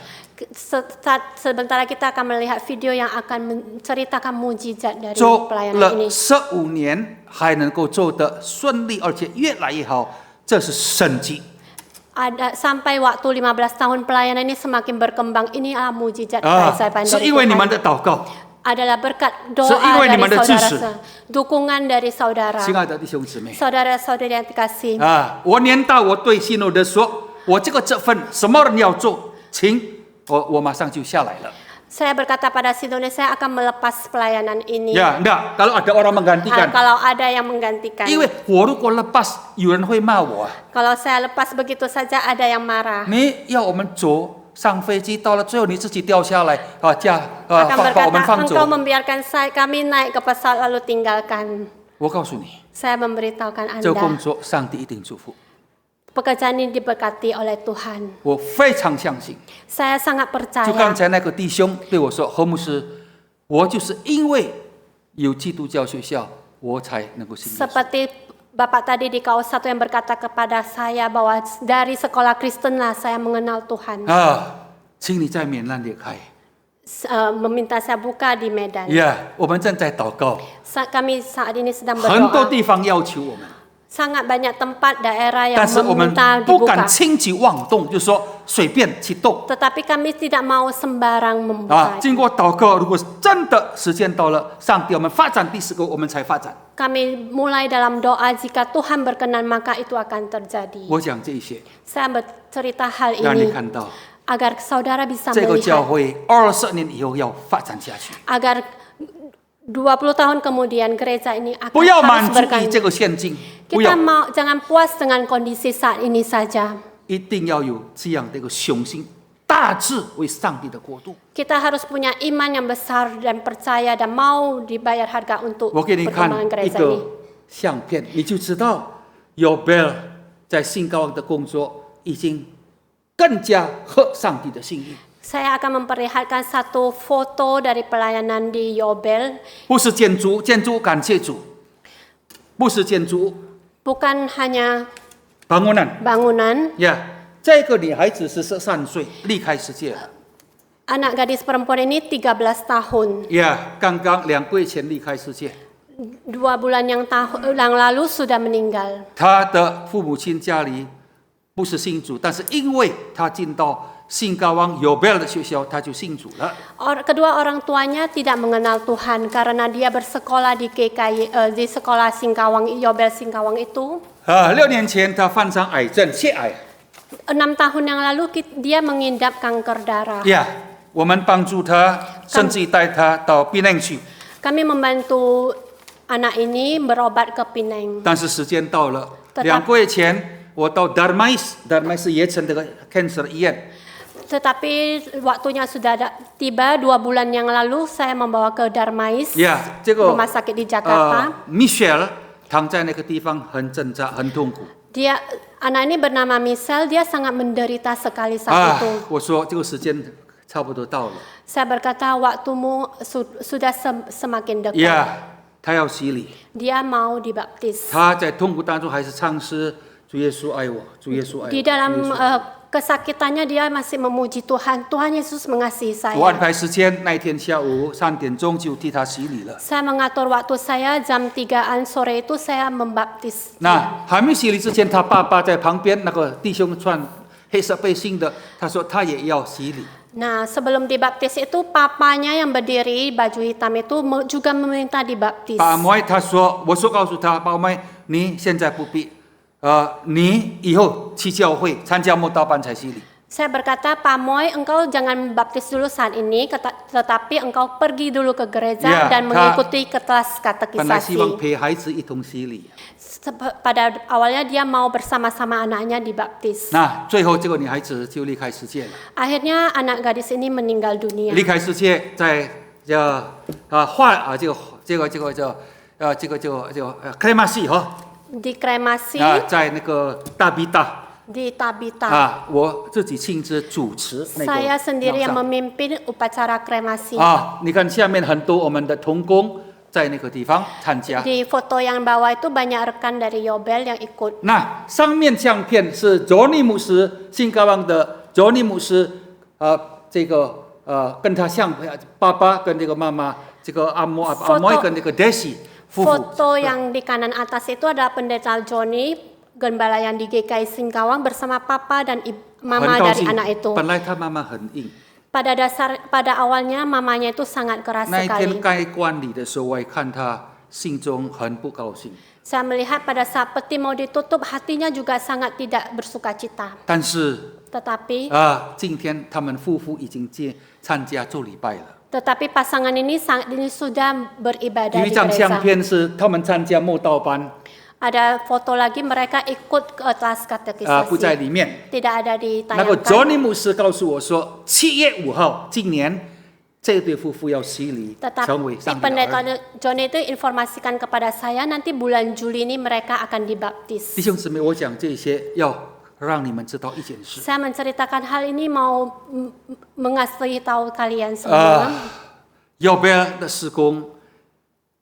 Sebentar kita akan melihat video yang akan menceritakan mujizat dari 做 pelayanan 了 ini. 15年，还能够做得顺利，而且越来越好，这是神迹。 Ada sampai waktu 15 tahun pelayanan ini semakin berkembang. Inilah mujizat 啊 keajaiban，是 dari 因为你们 Tuhan. 的祷告， Adalah berkat 是 doa 因为你们的 dari 支持。 saudara, dukungan dari saudara, 亲爱的弟兄姊妹 saudara-saudari yang dikasih. 啊，我年到我对信徒的说，我这个这份什么人要做，请我马上就下来了。 Saya berkata pada Sidone, saya akan melepas pelayanan ini. 呀，enggak，kalau ada orang menggantikan， Kalau ada yang menggantikan. 因为我如果lepas，有人会骂我啊。 Kalau saya lepas begitu saja ada yang marah. 你要我们走上飞机，到了最后你自己掉下来啊，Akan 把我们 berkata, 放 engkau 走。 membiarkan kami naik ke pesawat lalu tinggalkan. 我告诉你， Saya memberitahukan 这个工 Anda, 作上帝一定祝福。 pekerjaan ini diberkati oleh Tuhan. 我非常相信。 Saya sangat 就刚 percaya. 才那个弟兄对我说：“何牧师，我就是因为有基督教学校，我才能够信耶稣。” Seperti Bapak tadi di kaos 1 yang berkata kepada saya bahwa dari sekolah Kristenlah saya mengenal Tuhan. 请你在缅兰裂开。 Meminta saya buka di Medan. 我们正在祷告， Kami saat ini sedang 很多 berdoa. 地方要求我们， Sangat banyak tempat daerah yang 但是我们 meminta 不敢 dibuka. 轻举妄动，就说随便去动。 Tetapi kami tidak mau sembarang membuka. 经过祷告，如果真的时间到了，上帝我们发展第4个，我们才发展。 Kami mulai dalam doa, jika Tuhan berkenan maka itu akan terjadi. 我讲这些， Saya bercerita hal 让你 ini 看到 agar saudara bisa 这个教 melihat, 会20年以后要发展下去， agar 20 tahun kemudian gereja ini akan 不要满 harus 足于 berkembang. 这个现境，不 Kita 要， jangan puas dengan kondisi saat ini saja. 一定要有这样的一个雄心，大志为上帝的国度。 Kita harus punya iman yang besar dan percaya dan mau dibayar harga untuk 我给你看 perkembangan 一 gereja 个 ini. 相片，你就知道Yobel 在信高王的工作已经更加合上帝的心意。 Saya akan memperlihatkan satu foto dari pelayanan di Yobel. 不是建筑，建筑感谢主；不是建筑， Bukan hanya bangunan。 bangunan. 这个女孩子是13岁，离开世界了。 Anak gadis perempuan ini 13 tahun. 刚刚2个月前离开世界。 2 bulan yang lalu sudah meninggal. 她的父母亲家里不是信主，但是因为她进到信高王 Yobel 的学校，她就信主了。 Kedua orang tuanya tidak mengenal Tuhan karena dia bersekolah di GKI, di sekolah Singkawang, Yobel Singkawang itu. 6年前她患上癌症，血癌。 6 tahun yang lalu dia mengidap kanker darah. 我们帮助她，甚至带她到槟城去。 Kami membantu anak ini berobat ke Penang. 但是时间到了， Tetap- 2个月前我到 Darmais 是盐城的 cancer 医院。 Tetapi waktunya sudah tiba 2 bulan yang lalu saya membawa ke Darmais, 这个 rumah sakit di Jakarta. Michelle 躺在那个地方很挣扎，很痛苦。 Anak ini bernama Michelle, dia sangat menderita sekali saat itu. 我说这个时间差不多到了。 Saya berkata waktumu sudah semakin dekat. 他要洗礼， Dia mau dibaptis. 他在痛苦当中还是唱诗：主耶稣爱我，主耶稣爱我。 Di dalam 主耶稣 kesakitannya dia masih memuji Tuhan. Tuhan Yesus mengasihi 我安 saya. 排时间，那一天下午3点钟就替他洗礼了。 Saya mengatur waktu saya jam 3-an sore itu saya membaptis. 那还没洗礼之前，他爸爸在旁边，那个弟兄穿黑色背心的，他说他也要洗礼。 Nah, sebelum dibaptis itu papanya yang berdiri baju hitam itu juga meminta dibaptis. 把妹他说，我说告诉他，把妹你现在不必，你以后去教会参加慕道班才洗礼。 Saya berkata, Pak Moy, engkau jangan baptis dulu saat ini, tetapi engkau pergi dulu ke gereja dan mengikuti kelas 本来希望 katekisasi. 陪孩子一同洗礼。 Pada awalnya dia mau bersama-sama anaknya dibaptis. 那最后这个女孩子就离开世界了。 Akhirnya anak gadis ini meninggal dunia. 离开世界，在这kremasi 哈 Dikremasi 在那个大比大 di Tabita. 我自己亲自主持那个 Saya sendiri yang 庙上 memimpin upacara kremasi. 你看下面很多我们的同工在那个地方参加。 Di foto yang bawah itu banyak rekan dari Yobel yang ikut. 那上面相片是Johnny牧师，新高王的 Johnny 牧师，这个跟他相爸爸跟这个妈妈，这个阿莫跟这个 Desi 夫妇。 Foto yang di kanan atas itu adalah pendeta Johnny, gembala yang di GKI Singkawang bersama papa dan mama 很高 dari 兴 anak itu. 本来他妈妈很硬， Pada awalnya mamanya itu sangat keras 那一天 sekali. 该观礼的时候，我也看他心中很不高兴。 Saya melihat pada saat peti mau ditutup hatinya juga sangat tidak bersukacita. 但是 Tetapi 今天他们夫妇已经参加做礼拜了。 pasangan ini sudah beribadah 有一 di 张相 gereja. 片是他们参加慕道班， Ada foto lagi mereka ikut ke kelas 不在 katekisasi. 里面。 Tidak ada 那个 ditayangkan. Johnny 牧师告诉我说，7月5号，今年这对夫妇要洗礼，成为 Tetapi 上帝的 pendeta 儿女。 Johnny itu informasikan kepada saya nanti bulan Juli ini mereka akan dibaptis. 弟兄姊妹，我讲这些要让你们知道一件事。 Saya menceritakan hal ini mau mengasih tahu kalian semua. Yobel 的施工，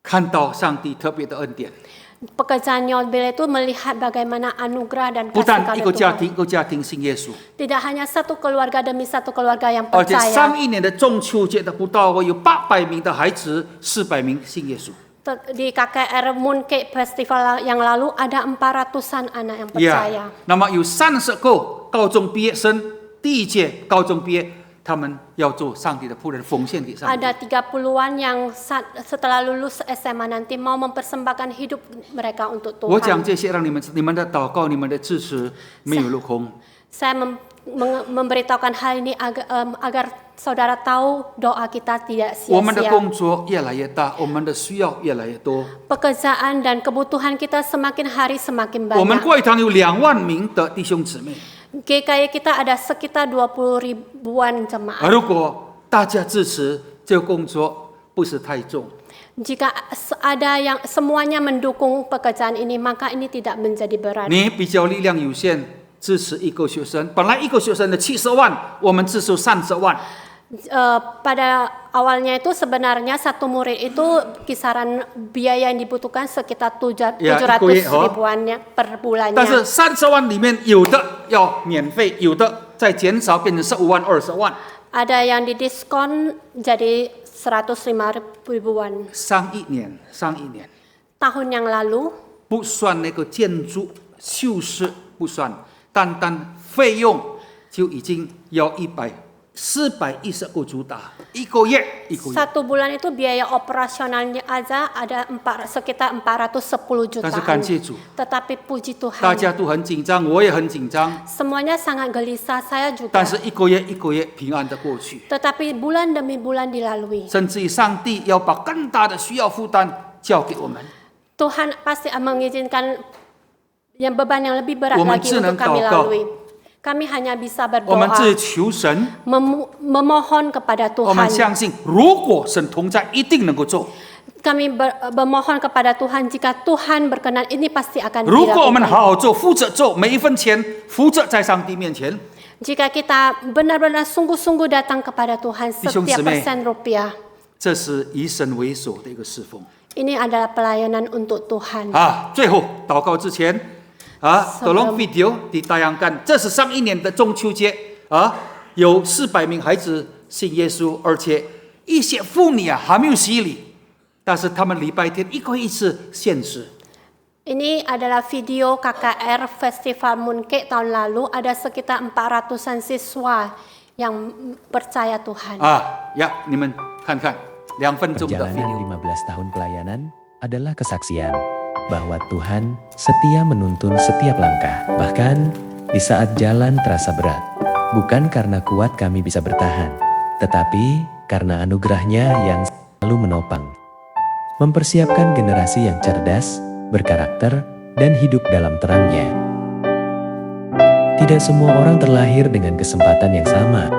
看到上帝特别的恩典。Pekerjaan Yobel itu melihat bagaimana anugerah dan 不 kasih 但一 karunia 个家 Tuhan. 庭一个家庭信耶稣， Tidak hanya satu keluarga demi satu keluarga yang 而且 percaya. 上一年的中秋节的布道会有800名的孩子，400名信耶稣。 Di KKR Mooncake Festival yang lalu ada 400-an anak yang 呀 percaya. 那么有30个高中毕业生，第一届高中毕业，他们要做上帝的仆人，奉献给上帝。 Ada 30-an yang setelah lulus SMA nanti mau mempersembahkan hidup mereka untuk 我讲 Tuhan. 这些，让你们的祷告、你们的支持没有落空。 Saya memberitahukan hal ini agar saudara tahu doa kita tidak 我们的 sia-sia. 工作越来越大，我们的需要越来越多。 Pekerjaan dan kebutuhan kita semakin hari semakin 我们 banyak. 会堂有2万名的弟兄姊妹， GKI kita ada sekitar 20 ribuan jemaat. 如果大家支持这个工作不是太重， Jika ada yang semuanya mendukung pekerjaan ini, maka ini tidak menjadi berat. 你比较力量有限，支持一个学生，本来一个学生的70万，我们支持30万。 Pada awalnya itu sebenarnya satu murid itu kisaran biaya yang dibutuhkan sekitar 700 Ya, ikut ya, oh. ribuannya per 但是 bulannya. 30万里面有的要免费，有的再减少变成15万、20万。 Ada yang didiskon jadi 105 ribuan. 上一年 Tahun yang lalu 不算那个建筑修饰不算，单单费用就已经要410个主打，一个月。 satu bulan itu biaya operasionalnya aja ada sekitar 410 jutaan. 但是感谢主， Tetapi puji 大 Tuhan, 家都很紧张，我也很紧张， semuanya sangat gelisah, saya juga. 但是一个月平安的过去， Tetapi bulan demi bulan dilalui. 甚至于上帝要把更大的需要负担交给我们。 Tuhan pasti mengizinkan yang beban yang lebih berat 我们 lagi 只能 untuk kami 祷告， lalui. Kami hanya bisa 我们 berdoa, 只求神， memohon kepada 我们 Tuhan. 相信，如果神同在，一定能够做。 Kami memohon kepada Tuhan, jika Tuhan berkenan ini pasti akan 如果我们 dilakukan. 好好做，负责做，每一分钱负责在上帝面前， Jika kita benar-benar sungguh-sungguh datang kepada Tuhan,弟兄姊妹， setiap persen rupiah, 这是以神为首的一个侍奉。 ini adalah pelayanan untuk Tuhan. 最后祷告之前，tolong video ditayangkan，这是上一年的中秋节有400名孩子信耶稣，而且一些妇女还没有洗礼，但是他们礼拜天一个月一次献食。 Ini adalah video KKR Festival Mooncake tahun lalu, ada sekitar 400-an siswa yang percaya Tuhan. 呀，你们看看2分钟的 Perjalanan video。 15 tahun pelayanan adalah kesaksian bahwa Tuhan setia menuntun setiap langkah. Bahkan di saat jalan terasa berat. Bukan karena kuat kami bisa bertahan, tetapi karena anugerahnya yang selalu menopang. Mempersiapkan generasi yang cerdas, berkarakter, dan hidup dalam terangnya. Tidak semua orang terlahir dengan kesempatan yang sama.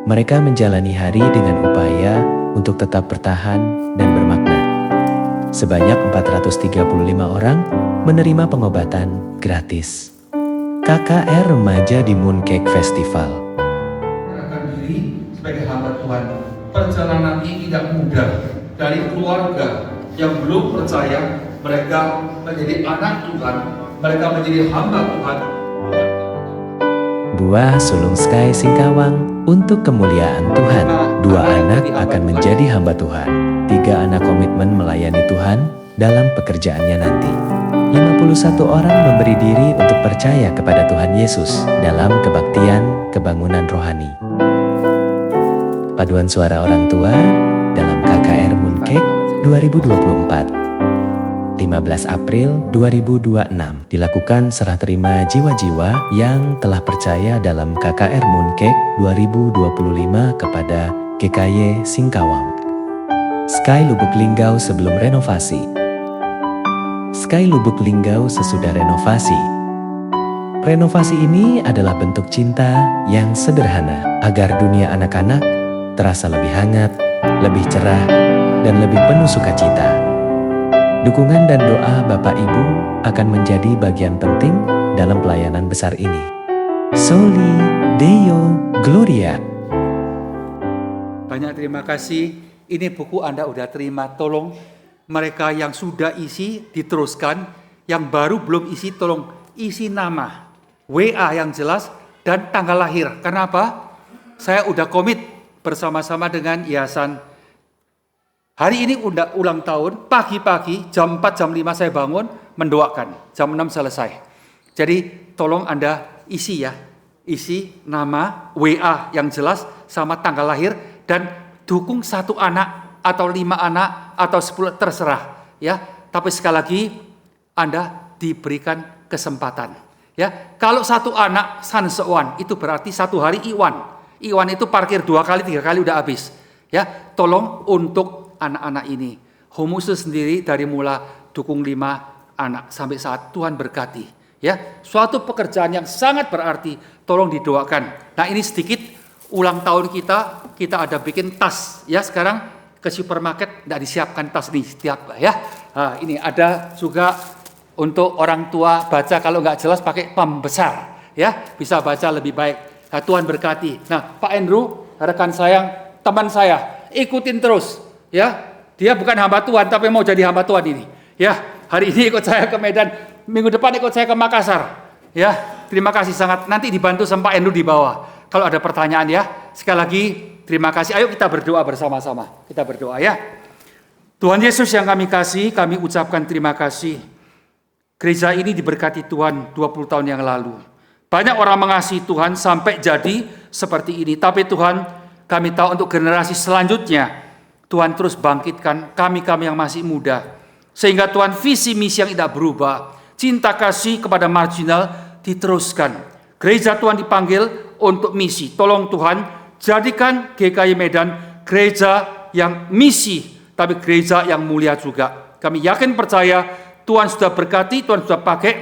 Mereka menjalani hari dengan upaya untuk tetap bertahan dan bermakna. Sebanyak 435 orang menerima pengobatan gratis. KKR Remaja di Mooncake Festival. Menyerahkan diri sebagai hamba Tuhan. Perjalanan ini tidak mudah. Dari keluarga yang belum percaya, mereka menjadi anak Tuhan, mereka menjadi hamba Tuhan. Buah sulung Sky Singkawang untuk kemuliaan Tuhan. 2 anak akan menjadi hamba Tuhan. 3 anak komitmen melayani Tuhan dalam pekerjaannya nanti. 51 orang memberi diri untuk percaya kepada Tuhan Yesus dalam kebaktian kebangunan rohani. Paduan suara orang tua dalam KKR Mooncake 2024. 15 April 2026 dilakukan serah terima jiwa-jiwa yang telah percaya dalam KKR Mooncake 2025 kepada GKY Singkawang. Sky Lubuk Linggau sebelum renovasi. Sky Lubuk Linggau sesudah renovasi. Renovasi ini adalah bentuk cinta yang sederhana agar dunia anak-anak terasa lebih hangat, lebih cerah, dan lebih penuh sukacita. Dukungan dan doa Bapak Ibu akan menjadi bagian penting dalam pelayanan besar ini. Soli Deo Gloria. Banyak terima kasih. Ini buku Anda udah terima, tolong mereka yang sudah isi diteruskan, yang baru belum isi tolong isi nama, WA yang jelas, dan tanggal lahir. Karena apa? Saya udah komit bersama-sama dengan yayasan. Hari ini ulang tahun, pagi-pagi jam 4, jam 5 saya bangun, mendoakan. Jam 6 selesai. Jadi tolong Anda isi ya. Isi nama, WA yang jelas, sama tanggal lahir, dan dukung 1 anak, atau 5 anak, atau 10, terserah. Ya, tapi sekali lagi, Anda diberikan kesempatan. Ya, kalau 1 anak san sewan, itu berarti 1 hari iwan. Iwan itu parkir 2 kali, 3 kali udah habis. Ya, tolong untuk anak-anak ini. Homusu sendiri dari mula dukung 5 anak sampai saat Tuhan berkati. Ya, suatu pekerjaan yang sangat berarti, tolong didoakan. Nah, ini sedikit ulang tahun kita ada bikin tas. Ya, sekarang ke supermarket tidak disiapkan tas nih setiap ya. Nah, ini ada juga untuk orang tua baca, kalau nggak jelas pakai pembesar. Ya, bisa baca lebih baik. Nah, Tuhan berkati. Nah, Pak Andrew, rekan sayang, teman saya, ikutin terus. Ya, dia bukan hamba Tuhan, tapi mau jadi hamba Tuhan ini. Ya, hari ini ikut saya ke Medan, minggu depan ikut saya ke Makassar. Ya, terima kasih sangat. Nanti dibantu sama Pak Andrew di bawah. Kalau ada pertanyaan ya, sekali lagi terima kasih. Ayo kita berdoa bersama-sama. Kita berdoa ya. Tuhan Yesus yang kami kasih, kami ucapkan terima kasih. Gereja ini diberkati Tuhan 20 tahun yang lalu. Banyak orang mengasihi Tuhan sampai jadi seperti ini. Tapi Tuhan, kami tahu untuk generasi selanjutnya, Tuhan terus bangkitkan kami-kami yang masih muda. Sehingga Tuhan visi misi yang tidak berubah, cinta kasih kepada marginal diteruskan. Gereja Tuhan dipanggil untuk misi. Tolong Tuhan, jadikan GKI Medan gereja yang misi, tapi gereja yang mulia juga. Kami yakin percaya Tuhan sudah berkati, Tuhan sudah pakai.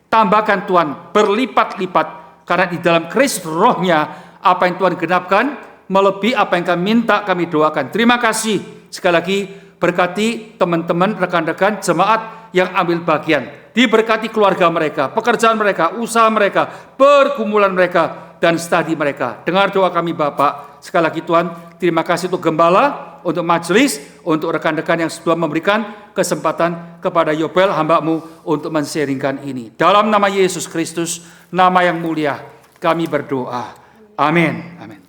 Tambahkan Tuhan berlipat-lipat, karena di dalam Kristus rohnya, apa yang Tuhan genapkan melebihi apa yang kami minta, kami doakan. Terima kasih. Sekali lagi berkati teman-teman, rekan-rekan jemaat yang ambil bagian. Diberkati keluarga mereka, pekerjaan mereka, usaha mereka, pergumulan mereka, dan studi mereka. Dengar doa kami Bapak. Sekali lagi Tuhan, terima kasih untuk gembala, untuk majelis, untuk rekan-rekan yang sudah memberikan kesempatan kepada Yobel hamba-Mu untuk men-sharingkan ini. Dalam nama Yesus Kristus, nama yang mulia, kami berdoa. Amin. Amin.